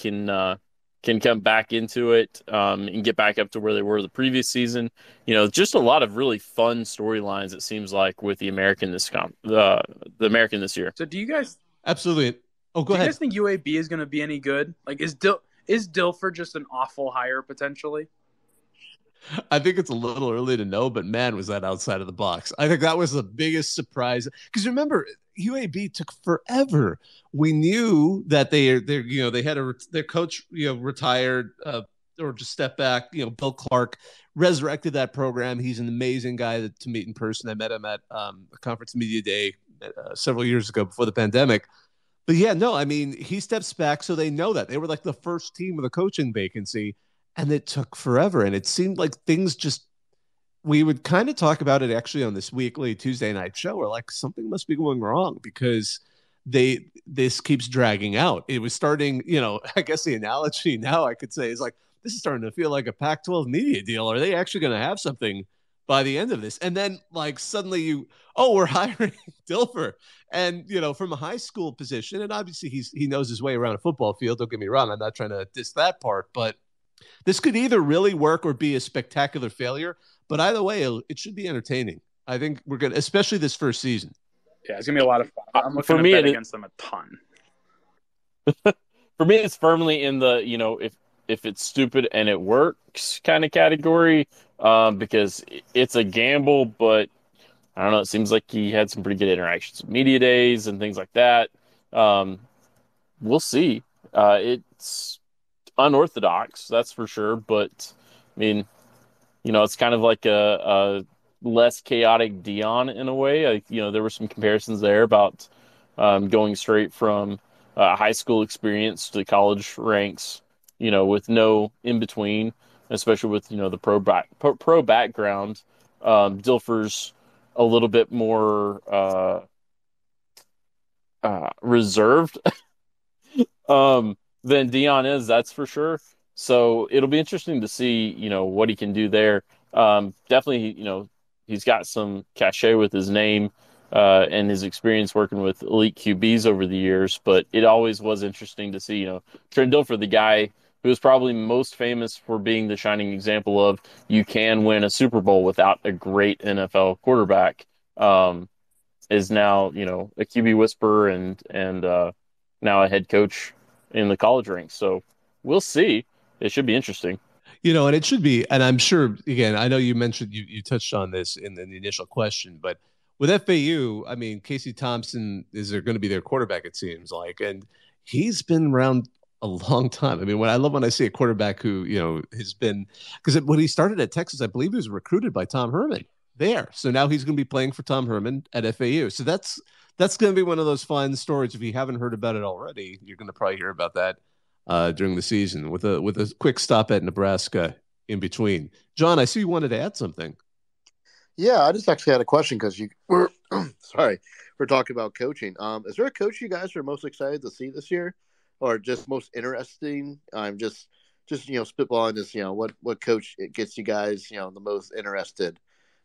S3: can come back into it and get back up to where they were the previous season. Just a lot of really fun storylines, it seems like, with the American the American this year.
S6: So do you guys
S1: absolutely? Oh, go ahead.
S6: Do you guys think UAB is going to be any good? Like, is Dilfer just an awful hire potentially?
S1: I think it's a little early to know, but man, was that outside of the box. I think that was the biggest surprise. Because remember, UAB took forever. We knew that they had their coach, retired or just stepped back. Bill Clark resurrected that program. He's an amazing guy to meet in person. I met him at a conference media day several years ago before the pandemic. But yeah, no, I mean, he steps back, so they know that they were like the first team with a coaching vacancy. And it took forever. And it seemed like we would kind of talk about it actually on this weekly Tuesday night show, where like something must be going wrong because this keeps dragging out. It was starting, I guess the analogy now I could say is like, this is starting to feel like a Pac-12 media deal. Are they actually going to have something by the end of this? And then like suddenly we're hiring Dilfer, and from a high school position, and obviously he knows his way around a football field. Don't get me wrong. I'm not trying to diss that part, but this could either really work or be a spectacular failure. But either way, it should be entertaining. I think we're going to, especially this first season.
S6: Yeah, it's going to be a lot of fun. I'm looking to bet against them a ton.
S3: For me, it's firmly in the, if it's stupid and it works kind of category, because it's a gamble, but I don't know. It seems like he had some pretty good interactions with media days and things like that. We'll see. It's unorthodox, that's for sure. But I mean, it's kind of like a less chaotic Dion in a way. There were some comparisons there about going straight from high school experience to college ranks, with no in between, especially with the pro background. Dilfer's a little bit more reserved than Dion is, that's for sure. So it'll be interesting to see, what he can do there. Definitely, he's got some cachet with his name and his experience working with elite QBs over the years. But it always was interesting to see, Trent Dilfer, the guy who is probably most famous for being the shining example of you can win a Super Bowl without a great NFL quarterback, is now, a QB whisperer and now a head coach in the college ranks. So we'll see. It should be interesting.
S1: And it should be, and I'm sure, again, I know you mentioned, you touched on this in the initial question, but with FAU, I mean, Casey Thompson is going to be their quarterback, it seems like, and he's been around a long time. I mean, I love when I see a quarterback who, has been, because when he started at Texas, I believe he was recruited by Tom Herman there. So now he's going to be playing for Tom Herman at FAU. So that's going to be one of those fun stories. If you haven't heard about it already, you're going to probably hear about that during the season with a quick stop at Nebraska in between. John, I see you wanted to add something.
S2: Yeah, I just actually had a question because we're sorry, we're talking about coaching. Is there a coach you guys are most excited to see this year, or just most interesting? I'm just spitballing this. What coach gets you guys the most interested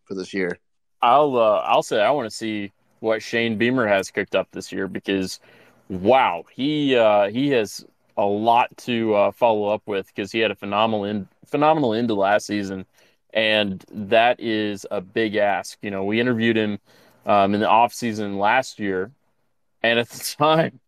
S2: for this year?
S3: I'll say I want to see what Shane Beamer has cooked up this year, because wow, he has a lot to follow up with, because he had a phenomenal end to last season, and that is a big ask. We interviewed him in the off season last year, and at the time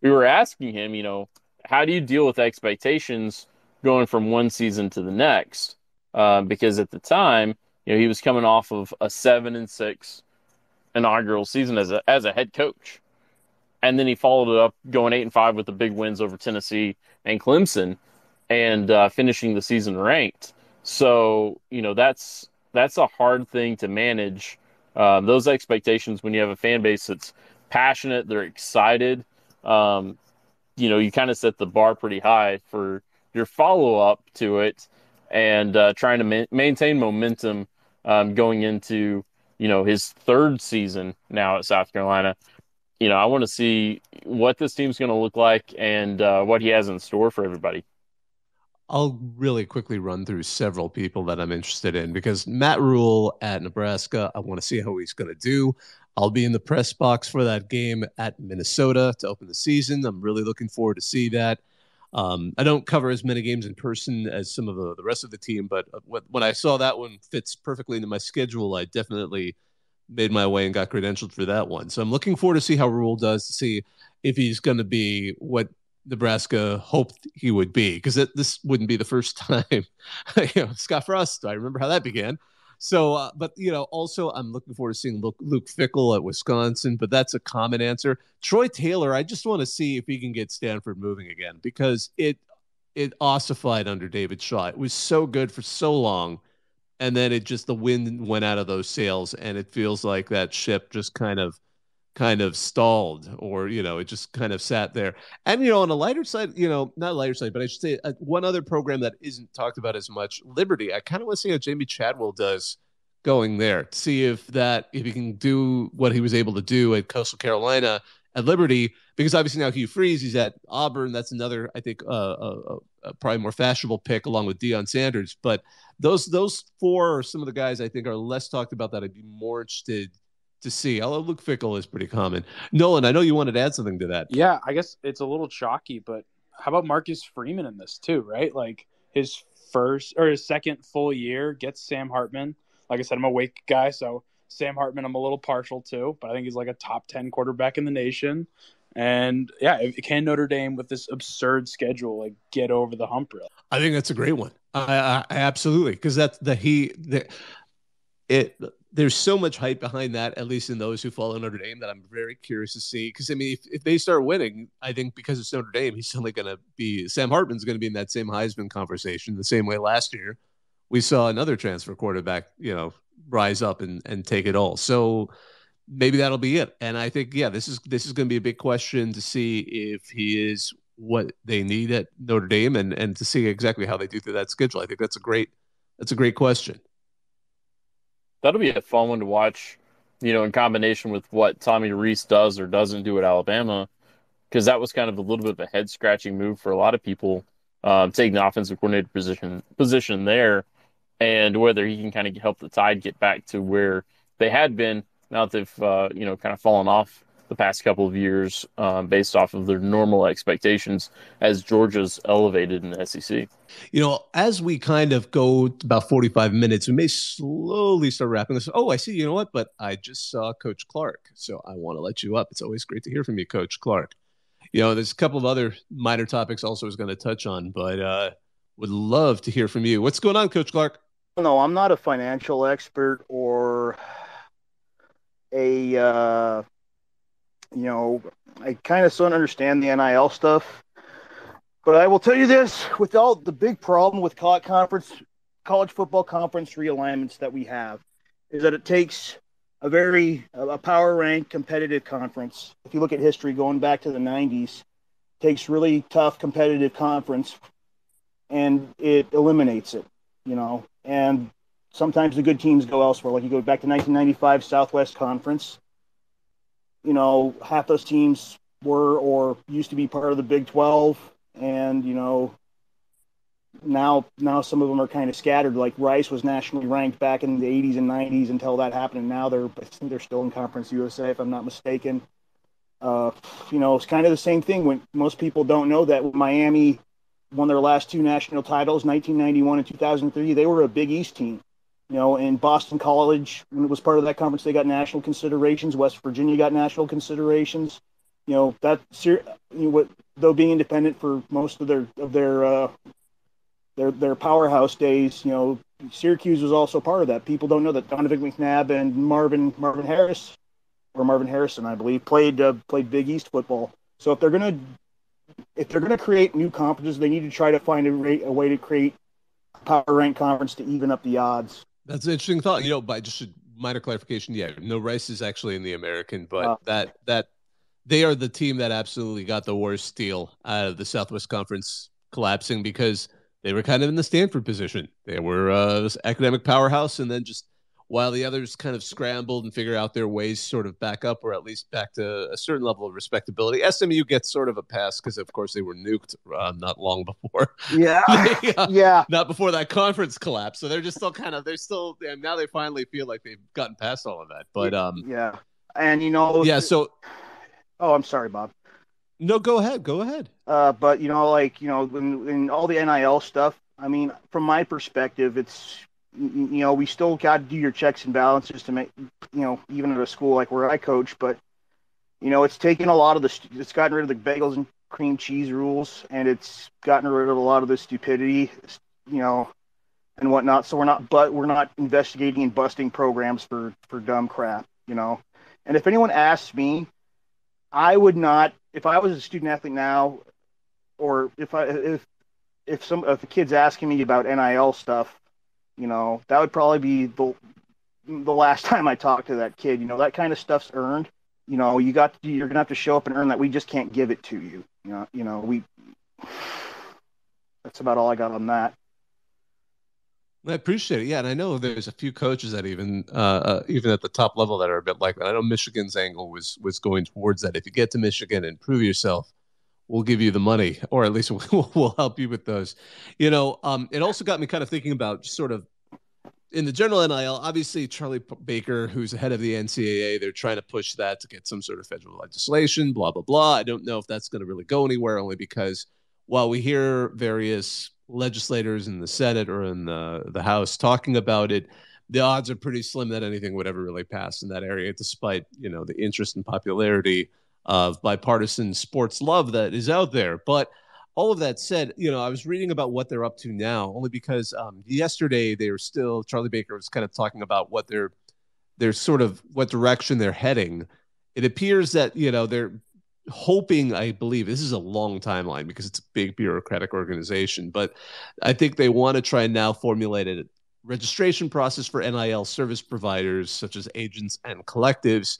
S3: we were asking him, how do you deal with expectations going from one season to the next? Because at the time, he was coming off of a 7-6 inaugural season as a head coach. And then he followed it up going 8-5 with the big wins over Tennessee and Clemson, and finishing the season ranked. So, that's a hard thing to manage. Those expectations when you have a fan base that's passionate, they're excited. You kind of set the bar pretty high for your follow-up to it, and trying to maintain momentum going into, his third season now at South Carolina. I want to see what this team's going to look like, and what he has in store for everybody.
S1: I'll really quickly run through several people that I'm interested in, because Matt Rule at Nebraska, I want to see how he's going to do. I'll be in the press box for that game at Minnesota to open the season. I'm really looking forward to see that. I don't cover as many games in person as some of the rest of the team, but when I saw that one fits perfectly into my schedule, I definitely made my way and got credentialed for that one. So I'm looking forward to see how Rule does, to see if he's going to be what Nebraska hoped he would be, because this wouldn't be the first time. Scott Frost, I remember how that began. So, but also I'm looking forward to seeing Luke Fickell at Wisconsin, but that's a common answer. Troy Taylor, I just want to see if he can get Stanford moving again, because it ossified under David Shaw. It was so good for so long, and then the wind went out of those sails, and it feels like that ship just kind of stalled, or it just kind of sat there. And on a lighter side, not a lighter side, but I should say one other program that isn't talked about as much, Liberty. I kind of want to see how Jamie Chadwell does going there, to see if he can do what he was able to do at Coastal Carolina at Liberty, because obviously now Hugh Freeze, he's at Auburn. That's another, I think, probably more fashionable pick, along with Deion Sanders. But those four are some of the guys I think are less talked about that I'd be more interested to see. Although Luke Fickell is pretty common. Nolan, I know you wanted to add something to that.
S6: Yeah, I guess it's a little chalky, but how about Marcus Freeman in this too, right? Like his second full year gets Sam Hartman. Like I said, I'm a Wake guy, so Sam Hartman I'm a little partial to, but I think he's like a top 10 quarterback in the nation. And yeah, can Notre Dame, with this absurd schedule, like get over the hump rail?
S1: I think that's a great one. I absolutely, because there's so much hype behind that, at least in those who follow Notre Dame, that I'm very curious to see. Because, I mean, if they start winning, I think because it's Notre Dame, Sam Hartman's going to be in that same Heisman conversation, the same way last year we saw another transfer quarterback, rise up and take it all. So maybe that'll be it. And I think, this is going to be a big question to see if he is what they need at Notre Dame, and to see exactly how they do through that schedule. I think that's a great question.
S3: That'll be a fun one to watch, in combination with what Tommy Rees does or doesn't do at Alabama, because that was kind of a little bit of a head-scratching move for a lot of people, taking the offensive coordinator position there, and whether he can kind of help the Tide get back to where they had been, now that they've kind of fallen off the past couple of years, based off of their normal expectations as Georgia's elevated in the SEC.
S1: As we kind of go about 45 minutes, we may slowly start wrapping this. Oh, I see. You know what? But I just saw Coach Clark, so I want to let you up. It's always great to hear from you, Coach Clark. There's a couple of other minor topics also I was going to touch on, but Would love to hear from you. What's going on, Coach Clark?
S7: No, I'm not a financial expert or a, I kind of don't understand the NIL stuff. But I will tell you this, without the big problem with college football conference realignments that we have, is that it takes a power ranked competitive conference. If you look at history going back to the 90s, takes really tough competitive conference and it eliminates it, and sometimes the good teams go elsewhere. Like you go back to 1995 Southwest Conference, half those teams were or used to be part of the Big 12, and now some of them are kind of scattered. Like Rice was nationally ranked back in the 80s and 90s until that happened, and now they're still in Conference USA, if I'm not mistaken. It's kind of the same thing. When most people don't know that when Miami won their last two national titles, 1991 and 2003, they were a Big East team. And Boston College, when it was part of that conference, they got national considerations. West Virginia got national considerations. Though being independent for most of their powerhouse days, Syracuse was also part of that. People don't know that Donovan McNabb and Marvin Harrison, I believe, played Big East football. So if they're gonna create new conferences, they need to try to find a way to create a power ranked conference to even up the odds.
S1: That's an interesting thought. But just a minor clarification. Yeah, no, Rice is actually in the American, but that they are the team that absolutely got the worst deal out of the Southwest Conference collapsing because they were kind of in the Stanford position. They were this academic powerhouse, and then just while the others kind of scrambled and figure out their ways sort of back up, or at least back to a certain level of respectability. SMU gets sort of a pass because, of course, they were nuked not long before.
S7: Yeah. Yeah.
S1: Not before that conference collapse. So they're just still now they finally feel like they've gotten past all of that. But
S7: yeah. And,
S1: so.
S7: Oh, I'm sorry, Bob.
S1: No, go ahead.
S7: But, in all the NIL stuff, I mean, from my perspective, it's, we still got to do your checks and balances to make, even at a school like where I coach, but, it's taken a lot of it's gotten rid of the bagels and cream cheese rules, and it's gotten rid of a lot of the stupidity, and whatnot. So we're not investigating and busting programs for dumb crap, And if anyone asks me, I would not, if I was a student athlete now, or if a kid's asking me about NIL stuff, that would probably be the last time I talk to that kid. That kind of stuff's earned. You're gonna have to show up and earn that. We just can't give it to you. That's about all I got on that.
S1: I appreciate it. Yeah, and I know there's a few coaches that even at the top level that are a bit like that. I know Michigan's angle was going towards that. If you get to Michigan and prove yourself, we'll give you the money, or at least we'll help you with those. It also got me kind of thinking about just sort of in the general NIL, obviously Charlie Baker, who's the head of the NCAA, they're trying to push that to get some sort of federal legislation, blah, blah, blah. I don't know if that's going to really go anywhere, only because while we hear various legislators in the Senate or in the House talking about it, the odds are pretty slim that anything would ever really pass in that area, despite, the interest and popularity of bipartisan sports love that is out there. But all of that said, I was reading about what they're up to now, only because yesterday Charlie Baker was kind of talking about what they're sort of what direction they're heading. It appears that, they're hoping, I believe this is a long timeline because it's a big bureaucratic organization, but I think they want to try and now formulate a registration process for NIL service providers such as agents and collectives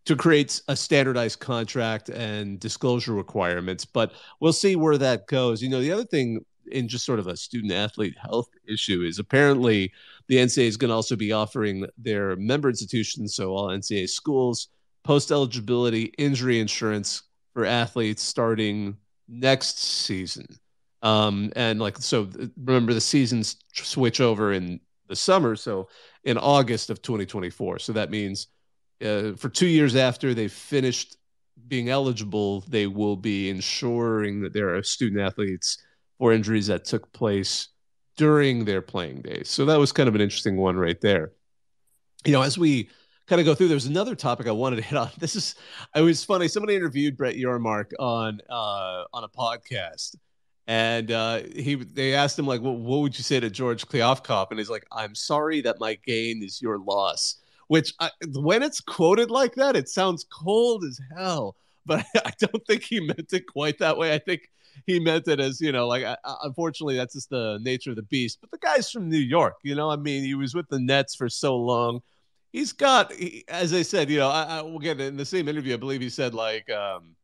S1: to create a standardized contract and disclosure requirements. But we'll see where that goes. The other thing in just sort of a student athlete health issue is apparently the NCAA is going to also be offering their member institutions, so all NCAA schools, post-eligibility injury insurance for athletes starting next season. So remember the seasons switch over in the summer, so in August of 2024. So that means for 2 years after they've finished being eligible, they will be ensuring that there are student athletes for injuries that took place during their playing days. So that was kind of an interesting one right there. As we kind of go through, there's another topic I wanted to hit on. It was funny. Somebody interviewed Brett Yormark on a podcast, And they asked him, like, well, what would you say to George Kliavkoff? And he's like, I'm sorry that my gain is your loss. Which, when it's quoted like that, it sounds cold as hell. But I don't think he meant it quite that way. I think he meant it as, like, unfortunately, that's just the nature of the beast. But the guy's from New York, I mean, he was with the Nets for so long. He's got, as I said, we'll get in the same interview, I believe he said, like, some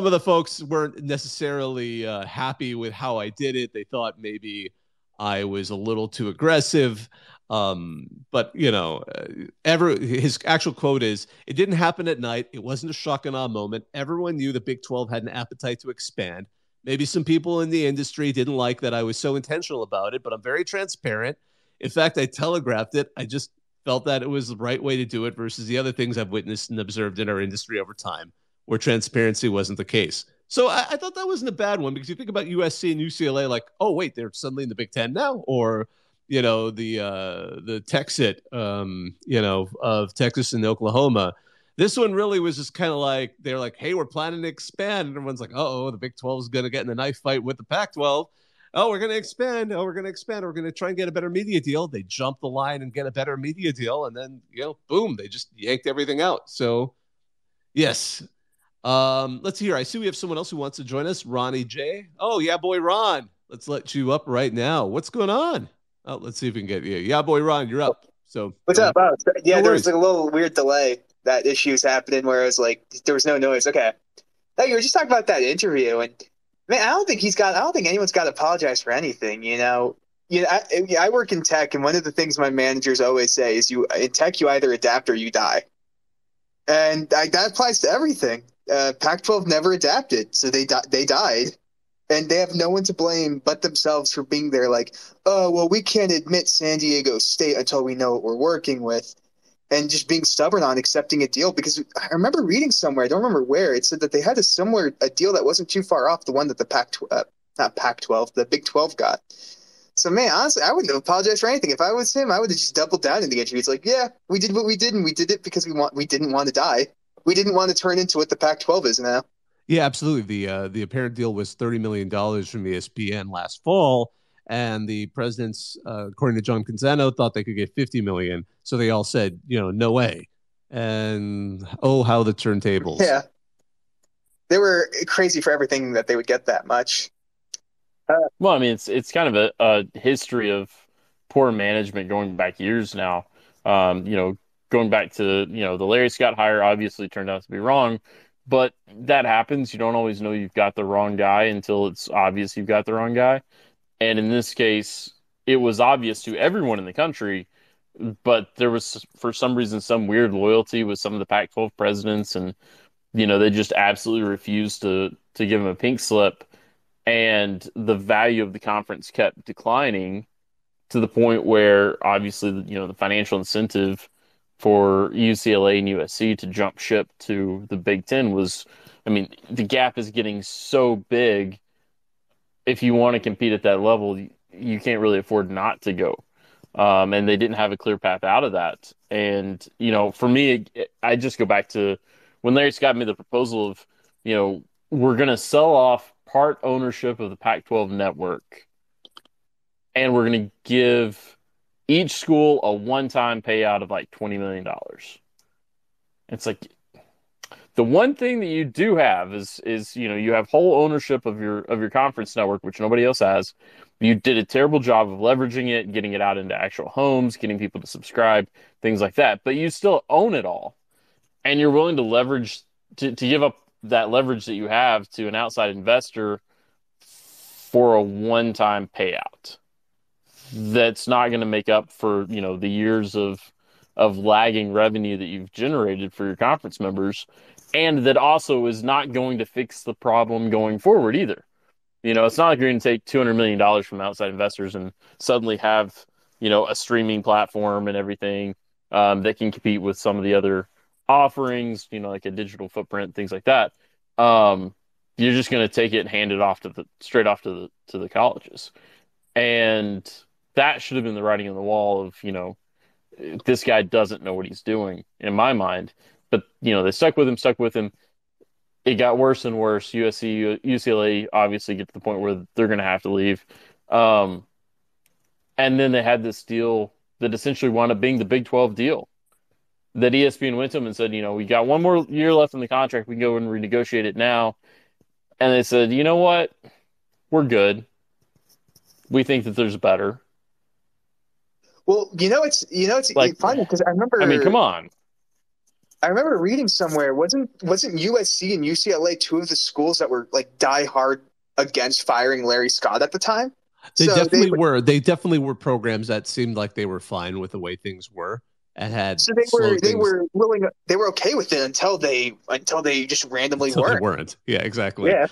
S1: of the folks weren't necessarily happy with how I did it. They thought maybe I was a little too aggressive. But his actual quote is, "It didn't happen at night. It wasn't a shock and awe moment. Everyone knew the Big 12 had an appetite to expand. Maybe some people in the industry didn't like that I was so intentional about it, but I'm very transparent. In fact, I telegraphed it. I just felt that it was the right way to do it versus the other things I've witnessed and observed in our industry over time, where transparency wasn't the case." So I thought that wasn't a bad one, because you think about USC and UCLA, like, oh wait, they're suddenly in the Big Ten now, or the Texit, of Texas and Oklahoma. This one really was just kind of like, they're like, hey, we're planning to expand, and everyone's like, oh, the Big 12 is going to get in a knife fight with the Pac-12. Oh, we're going to expand. Oh, we're going to expand. We're going to try and get a better media deal. They jump the line and get a better media deal, and then boom, they just yanked everything out. So yes. Let's hear. I see we have someone else who wants to join us. Ronnie J. Oh, yeah, boy, Ron. Let's let you up right now. What's going on? Oh, let's see if we can get you. Yeah, boy, Ron, you're up. So
S8: what's up? Oh, yeah,
S1: no
S8: there was like a little weird delay. That issue's happening where it's like there was no noise. Okay. No, you were just talking about that interview, and man, I don't think anyone's got to apologize for anything. I work in tech, and one of the things my managers always say is, in tech, you either adapt or you die. And that applies to everything. Pac-12 never adapted, so they died, and they have no one to blame but themselves for being there. Like, oh well, we can't admit San Diego State until we know what we're working with, and just being stubborn on accepting a deal. Because I remember reading somewhere, I don't remember where, it said that they had a deal that wasn't too far off the one that the Big 12 got. So, man, honestly, I wouldn't have apologized for anything. If I was him, I would have just doubled down in the interview. It's like, yeah, we did what we did, and we did it because we didn't want to die. We didn't want to turn into what the Pac-12 is now.
S1: Yeah, absolutely. The apparent deal was $30 million from ESPN last fall, and the presidents, according to John Canzano, thought they could get $50 million. So they all said, no way. And oh, how the turntables.
S8: Yeah, they were crazy for everything that they would get that much.
S3: Well, I mean, it's kind of a history of poor management going back years now. Going back to, the Larry Scott hire obviously turned out to be wrong, but that happens. You don't always know you've got the wrong guy until it's obvious you've got the wrong guy. And in this case, it was obvious to everyone in the country, but there was, for some reason, some weird loyalty with some of the Pac-12 presidents, and, they just absolutely refused to give him a pink slip. And the value of the conference kept declining to the point where, obviously, the financial incentive for UCLA and USC to jump ship to the Big Ten was, I mean, the gap is getting so big. If you want to compete at that level, you can't really afford not to go. And they didn't have a clear path out of that. And, for me, I just go back to when Larry Scott made the proposal of, we're going to sell off part ownership of the Pac-12 network, and we're going to give each school a one-time payout of like $20 million. It's like, the one thing that you do have is you have whole ownership of your conference network, which nobody else has. You did a terrible job of leveraging it, getting it out into actual homes, getting people to subscribe, things like that. But you still own it all, and you're willing to leverage to give up that leverage that you have to an outside investor for a one-time payout that's not going to make up for, the years of lagging revenue that you've generated for your conference members, and that also is not going to fix the problem going forward either. It's not like you're going to take $200 million from outside investors and suddenly have, a streaming platform and everything that can compete with some of the other offerings, like a digital footprint, things like that. You're just going to take it and hand it off straight off to the colleges. And that should have been the writing on the wall of, this guy doesn't know what he's doing, in my mind. But, they stuck with him. it got worse and worse. USC, UCLA obviously get to the point where they're going to have to leave. Um, and then they had this deal that essentially wound up being the Big 12 deal that ESPN went to them and said, we got one more year left in the contract. We can go and renegotiate it now. And they said, you know what? We're good. We think that there's better.
S8: Well, it's
S3: Like,
S8: funny because I remember.
S3: I mean, come on.
S8: I remember reading somewhere wasn't USC and UCLA two of the schools that were like die hard against firing Larry Scott at the time?
S1: They definitely were. They definitely were programs that seemed like they were fine with the way things were and had.
S8: So they were willing. They were okay with it until they just randomly weren't.
S1: They weren't. Yeah, exactly.
S8: Yeah.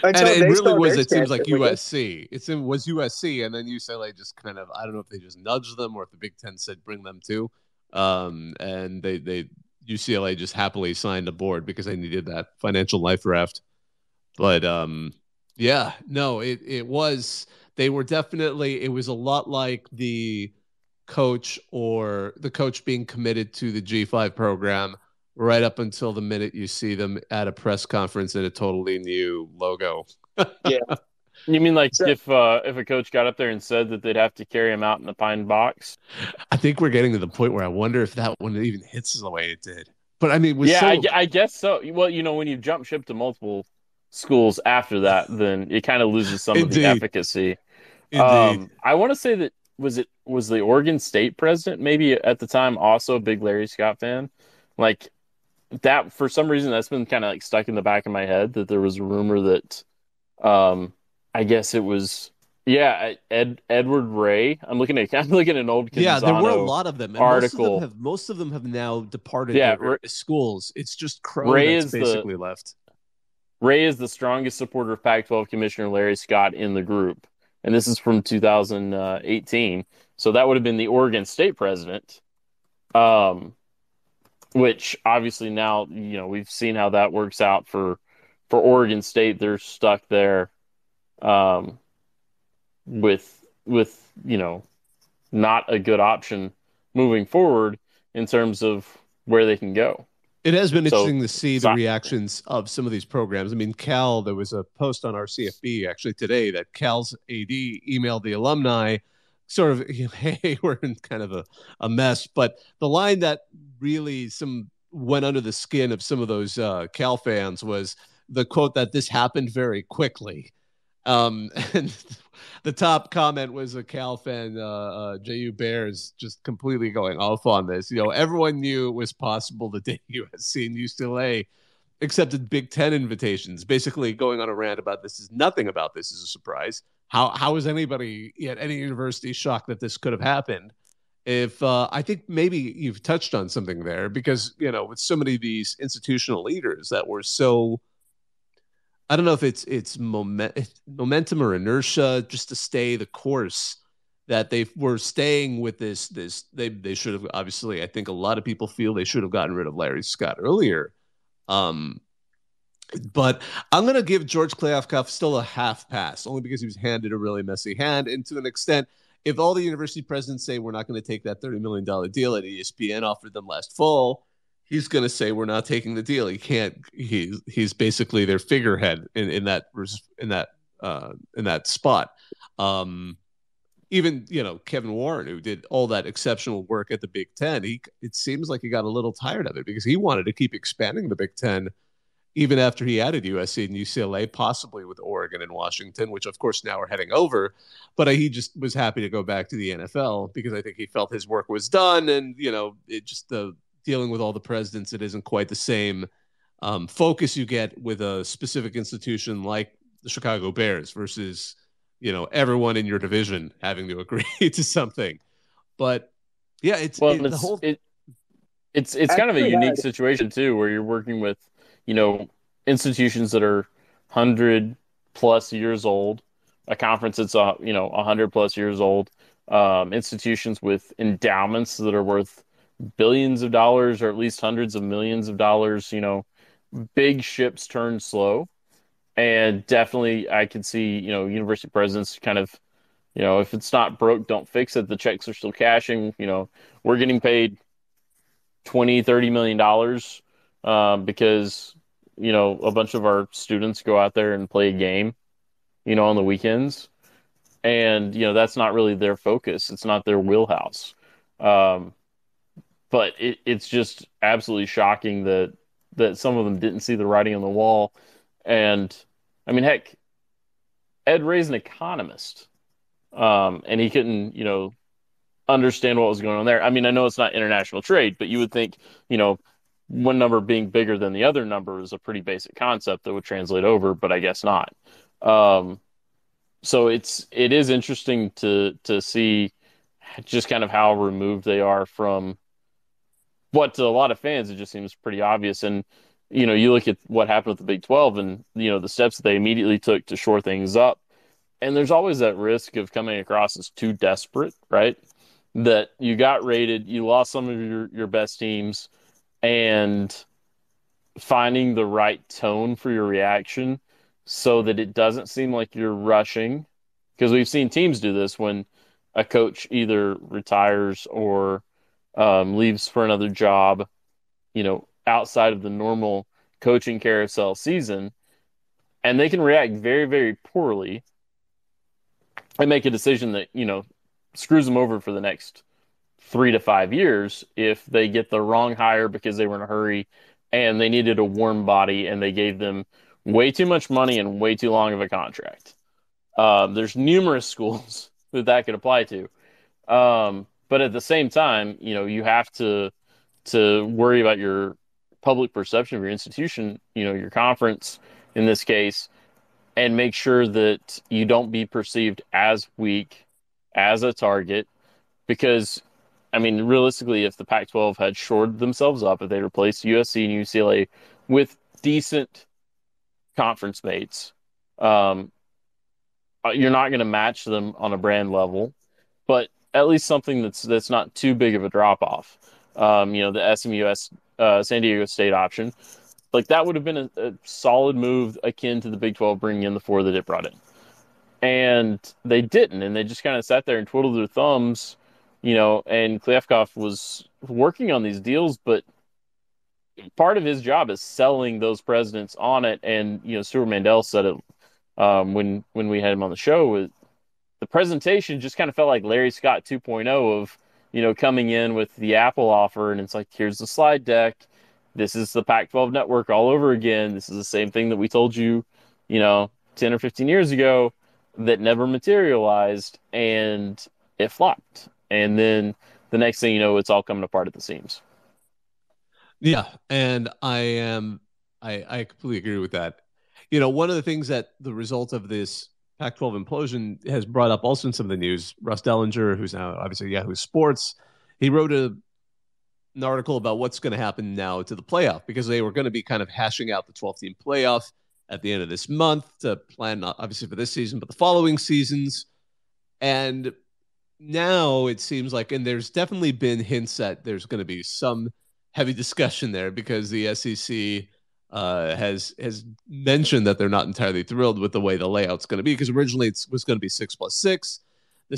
S1: And it really was. It seems like USC. Was USC, and then UCLA just kind of. I don't know if they just nudged them or if the Big Ten said bring them too. And they UCLA just happily signed aboard because they needed that financial life raft. But yeah, no, it was. They were definitely. It was a lot like the coach being committed to the G5 program right up until the minute you see them at a press conference in a totally new logo.
S8: Yeah.
S3: You mean like if a coach got up there and said that they'd have to carry him out in a pine box?
S1: I think we're getting to the point where I wonder if that one even hits the way it did. But I mean,
S3: I guess so. Well, when you jump ship to multiple schools after that, then it kind of loses some of the efficacy.
S1: Indeed.
S3: I want to say that was the Oregon State president maybe at the time also a big Larry Scott fan, like that. For some reason, that's been kind of like stuck in the back of my head that there was a rumor that, I guess it was Edward Ray. I'm looking at an old Canzano
S1: there were a lot of them. And
S3: article.
S1: Most of them have now departed their schools. It's just Crow that's basically left.
S3: Ray is the strongest supporter of Pac-12 Commissioner Larry Scott in the group. And this is from 2018. So that would have been the Oregon State president, which obviously now, we've seen how that works out for Oregon State. They're stuck there with not a good option moving forward in terms of where they can go.
S1: It has been interesting to see the reactions of some of these programs. I mean, Cal, there was a post on our CFB actually today that Cal's AD emailed the alumni sort of, hey, we're in kind of a mess. But the line that really went under the skin of some of those Cal fans was the quote that this happened very quickly. And the top comment was a Cal fan, JU Bears, just completely going off on this. Everyone knew it was possible the day USC and UCLA accepted Big Ten invitations, basically going on a rant about nothing about this is a surprise. How is anybody at any university shocked that this could have happened? If I think maybe you've touched on something there because, with so many of these institutional leaders that were so, I don't know if it's momentum or inertia just to stay the course that they were staying with this. They should have, obviously, I think a lot of people feel they should have gotten rid of Larry Scott earlier. But I'm going to give George Kliavkoff still a half pass, only because he was handed a really messy hand. And to an extent, if all the university presidents say we're not going to take that $30 million deal that ESPN offered them last fall, he's going to say we're not taking the deal. He can't. He's basically their figurehead in that spot. Even Kevin Warren, who did all that exceptional work at the Big Ten, it seems like he got a little tired of it because he wanted to keep expanding the Big Ten, even after he added USC and UCLA, possibly with Oregon and Washington, which of course now are heading over. But he just was happy to go back to the NFL because I think he felt his work was done, and it just dealing with all the presidents, it isn't quite the same focus you get with a specific institution like the Chicago Bears versus, everyone in your division having to agree to something. But yeah, it's kind
S3: of a unique situation too, where you're working with, institutions that are 100 plus years old, a conference that's 100 plus years old, institutions with endowments that are worth billions of dollars or at least hundreds of millions of dollars. Big ships turn slow, and definitely I could see university presidents kind of, if it's not broke, don't fix it. The checks are still cashing. We're getting paid $20-30 million because, a bunch of our students go out there and play a game, on the weekends. And, that's not really their focus. It's not their wheelhouse. Um, but it's just absolutely shocking that some of them didn't see the writing on the wall. And I mean, heck, Ed Ray's an economist, and he couldn't, understand what was going on there. I mean, I know it's not international trade, but you would think, one number being bigger than the other number is a pretty basic concept that would translate over, but I guess not. So it is interesting to see just kind of how removed they are from what to a lot of fans it just seems pretty obvious. And you look at what happened with the Big 12 and the steps that they immediately took to shore things up. And there's always that risk of coming across as too desperate, right? That you got rated, you lost some of your best teams, and finding the right tone for your reaction so that it doesn't seem like you're rushing. Because we've seen teams do this when a coach either retires or leaves for another job, outside of the normal coaching carousel season, and they can react very, very poorly and make a decision that, screws them over for the next 3 to 5 years if they get the wrong hire because they were in a hurry and they needed a warm body and they gave them way too much money and way too long of a contract. There's numerous schools that could apply to. But at the same time, you have to worry about your public perception of your institution, your conference in this case, and make sure that you don't be perceived as weak, as a target. Because, I mean, realistically, if the Pac-12 had shored themselves up, if they replaced USC and UCLA with decent conference mates, you're not going to match them on a brand level, but at least something that's not too big of a drop off. The SMUS San Diego State option, like that would have been a solid move akin to the Big 12 bringing in the 4 that it brought in, and they didn't, and they just kind of sat there and twiddled their thumbs, And Kliavkoff was working on these deals, but part of his job is selling those presidents on it, and Stuart Mandel said it when we had him on the show. The presentation just kind of felt like Larry Scott 2.0 of, coming in with the Apple offer. And it's like, here's the slide deck. This is the Pac-12 network all over again. This is the same thing that we told you, 10 or 15 years ago that never materialized, and it flopped. And then the next thing you know, it's all coming apart at the seams.
S1: Yeah. And I completely agree with that. One of the things that the result of this Pac-12 implosion has brought up also in some of the news, Russ Dellinger, who's now obviously Yahoo Sports, he wrote an article about what's going to happen now to the playoff, because they were going to be kind of hashing out the 12-team playoff at the end of this month to plan, not obviously for this season, but the following seasons. And now it seems like, and there's definitely been hints that there's going to be some heavy discussion there, because the SEC has mentioned that they're not entirely thrilled with the way the layout's going to be, because originally it was going to be 6+6, the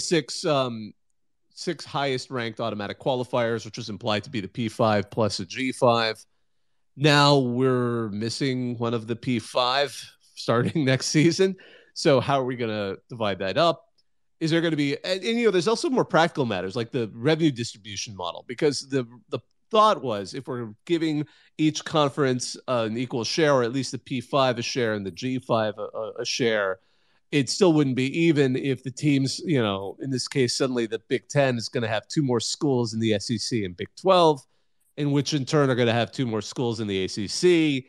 S1: six highest ranked automatic qualifiers, which was implied to be the P5 plus a G5. Now we're missing one of the P5 starting next season. So how are we going to divide that up? Is there going to be, and there's also more practical matters like the revenue distribution model, because the thought was, if we're giving each conference an equal share, or at least the P5 a share and the G5 a share, it still wouldn't be even if the teams, in this case, suddenly the Big 10 is going to have 2 more schools in the SEC and Big 12, in which in turn are going to have 2 more schools in the ACC.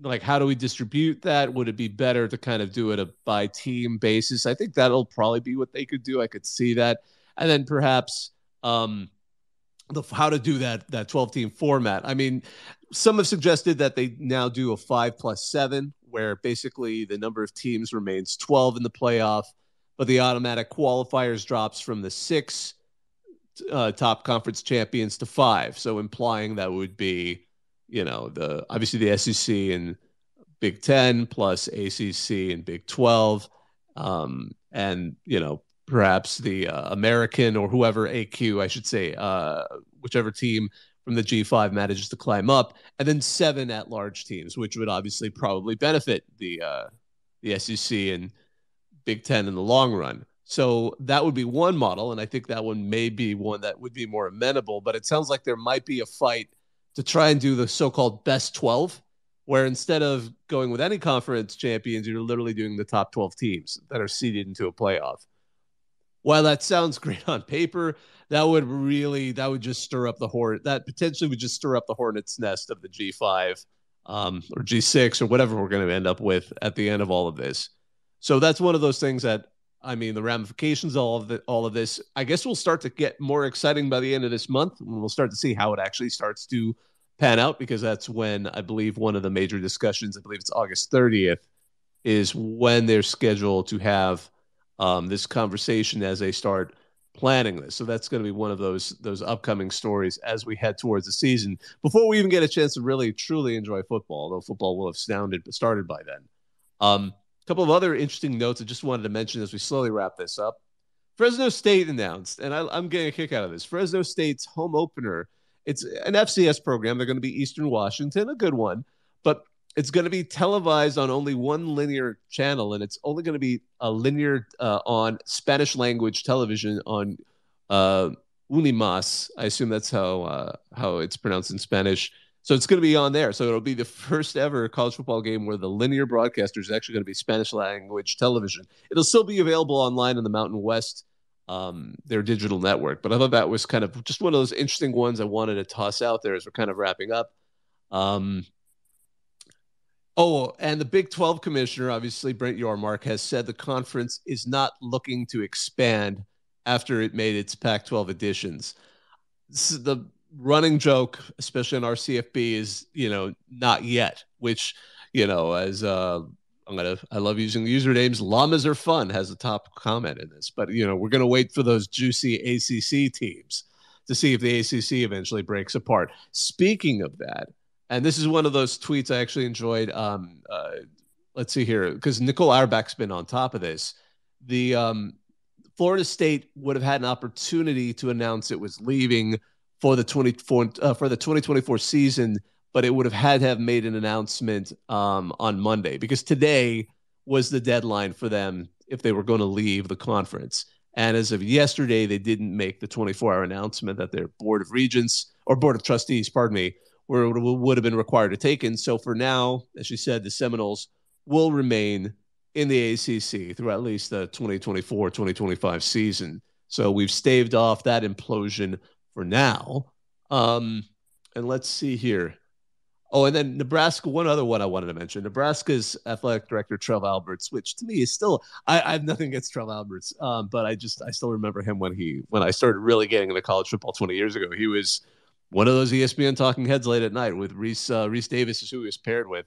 S1: Like, how do we distribute that? Would it be better to kind of do it by team basis? I think that'll probably be what they could do. I could see that. And then perhaps how to do that 12-team format. I mean, some have suggested that they now do a 5+7, where basically the number of teams remains 12 in the playoff, but the automatic qualifiers drops from the 6 top conference champions to 5. So implying that would be, obviously the SEC and Big 10 plus ACC and Big 12, and perhaps the American, or whoever, AQ, I should say, whichever team from the G5 manages to climb up, and then 7 at-large teams, which would obviously probably benefit the SEC and Big Ten in the long run. So that would be one model, and I think that one may be one that would be more amenable, but it sounds like there might be a fight to try and do the so-called best 12, where instead of going with any conference champions, you're literally doing the top 12 teams that are seeded into a playoff. While that sounds great on paper, that would just stir up that potentially would just stir up the hornet's nest of the G5 or G6 or whatever we're going to end up with at the end of all of this. So that's one of those things that, I mean, the ramifications of all of this, I guess will start to get more exciting by the end of this month. And we'll start to see how it actually starts to pan out, because that's when I believe one of the major discussions, I believe it's August 30th, is when they're scheduled to have this conversation as they start planning this. So that's going to be one of those upcoming stories as we head towards the season, before we even get a chance to really truly enjoy football, although football will have started by then. A couple of other interesting notes I just wanted to mention as we slowly wrap this up. Fresno State announced, and I'm getting a kick out of this, Fresno State's home opener. It's an FCS program. They're going to be Eastern Washington, a good one, but it's going to be televised on only one linear channel, and it's only going to be a linear on Spanish language television on Unimas. I assume that's how it's pronounced in Spanish. So it's going to be on there. So it'll be the first ever college football game where the linear broadcaster is actually going to be Spanish language television. It'll still be available online in the Mountain West, their digital network. But I thought that was kind of just one of those interesting ones I wanted to toss out there as we're kind of wrapping up. And the Big 12 commissioner, obviously Brent Yormark, has said the conference is not looking to expand after it made its Pac-12 additions. The running joke, especially on our CFB, is, not yet, which, as I love using the usernames, llamas are fun, has the top comment in this. But, we're going to wait for those juicy ACC teams to see if the ACC eventually breaks apart. Speaking of that, and this is one of those tweets I actually enjoyed. Let's see here, because Nicole Auerbach's been on top of this. The Florida State would have had an opportunity to announce it was leaving for the 2024 season, but it would have had to have made an announcement on Monday, because today was the deadline for them if they were going to leave the conference. And as of yesterday, they didn't make the 24-hour announcement that their board of trustees, would have been required to take in. So for now, as she said, the Seminoles will remain in the ACC through at least the 2024-2025 season. So we've staved off that implosion for now. And let's see here. Oh, and then Nebraska, one other one I wanted to mention. Nebraska's athletic director, Trev Alberts, which to me is still, I have nothing against Trev Alberts, but I still remember him when I started really getting into college football 20 years ago. He was one of those ESPN talking heads late at night with Reese Davis is who he was paired with.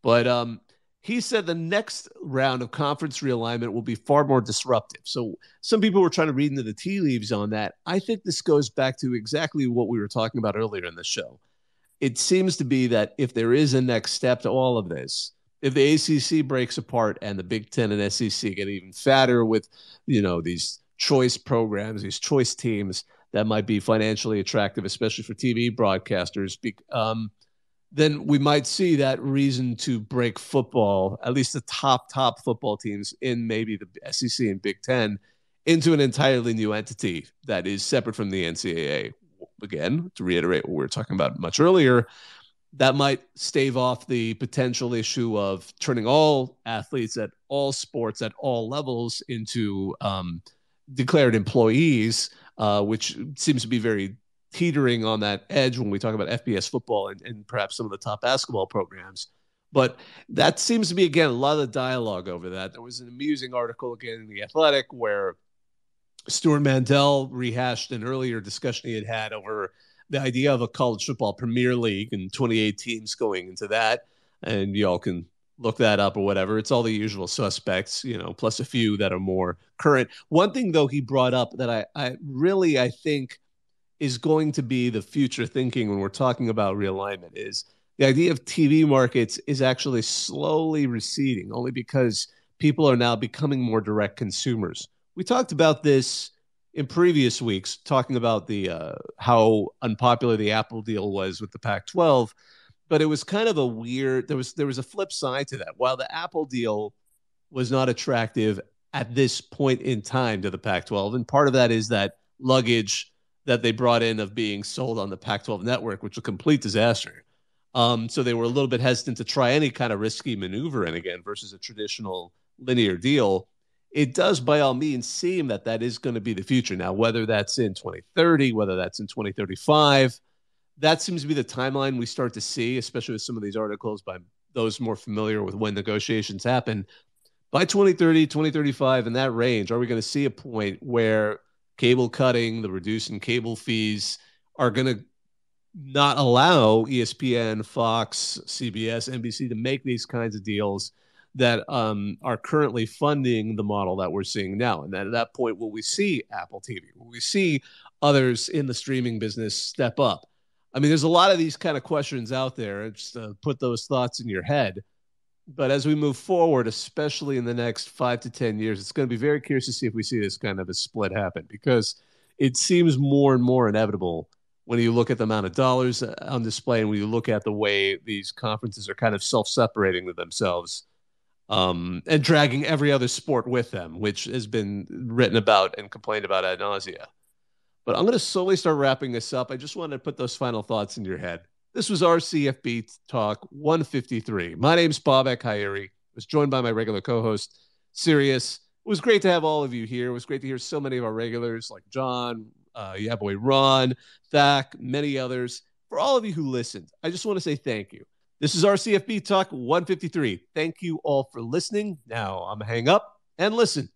S1: But he said the next round of conference realignment will be far more disruptive. So some people were trying to read into the tea leaves on that. I think this goes back to exactly what we were talking about earlier in the show. It seems to be that if there is a next step to all of this, if the ACC breaks apart and the Big Ten and SEC get even fatter with, these choice programs, these choice teams that might be financially attractive, especially for TV broadcasters, then we might see that reason to break football, at least the top football teams in maybe the SEC and Big Ten, into an entirely new entity that is separate from the NCAA. Again, to reiterate what we were talking about much earlier, that might stave off the potential issue of turning all athletes at all sports at all levels into declared employees, which seems to be very teetering on that edge when we talk about FBS football and perhaps some of the top basketball programs. But that seems to be, again, a lot of the dialogue over that. There was an amusing article, again, in The Athletic where Stuart Mandel rehashed an earlier discussion he had over the idea of a college football Premier League and 28 teams going into that. And y'all can look that up or whatever. It's all the usual suspects, plus a few that are more current. One thing, though, he brought up that I think is going to be the future thinking when we're talking about realignment is the idea of TV markets is actually slowly receding, only because people are now becoming more direct consumers. We talked about this in previous weeks talking about the how unpopular the Apple deal was with the Pac-12, but it was kind of a weird. There was a flip side to that. While the Apple deal was not attractive at this point in time to the Pac-12, and part of that is that luggage that they brought in of being sold on the Pac-12 network, which was a complete disaster. So they were a little bit hesitant to try any kind of risky maneuvering again versus a traditional linear deal. It does, by all means, seem that that is going to be the future. Now, whether that's in 2030, whether that's in 2035, that seems to be the timeline we start to see, especially with some of these articles by those more familiar with when negotiations happen. By 2030, 2035, in that range, are we going to see a point where cable cutting, the reducing cable fees are going to not allow ESPN, Fox, CBS, NBC to make these kinds of deals that are currently funding the model that we're seeing now? And then at that point, will we see Apple TV? Will we see others in the streaming business step up? I mean, there's a lot of these kind of questions out there. Just put those thoughts in your head. But as we move forward, especially in the next 5 to 10 years, it's going to be very curious to see if we see this kind of a split happen, because it seems more and more inevitable when you look at the amount of dollars on display and when you look at the way these conferences are kind of self-separating with themselves and dragging every other sport with them, which has been written about and complained about ad nausea. But I'm going to slowly start wrapping this up. I just wanted to put those final thoughts in your head. This was our CFB Talk 153. My name's Bob Ekhairi. I was joined by my regular co-host, Sirius. It was great to have all of you here. It was great to hear so many of our regulars like John, yeah, boy, Ron, Thak, many others. For all of you who listened, I just want to say thank you. This is our CFB Talk 153. Thank you all for listening. Now I'm going to hang up and listen.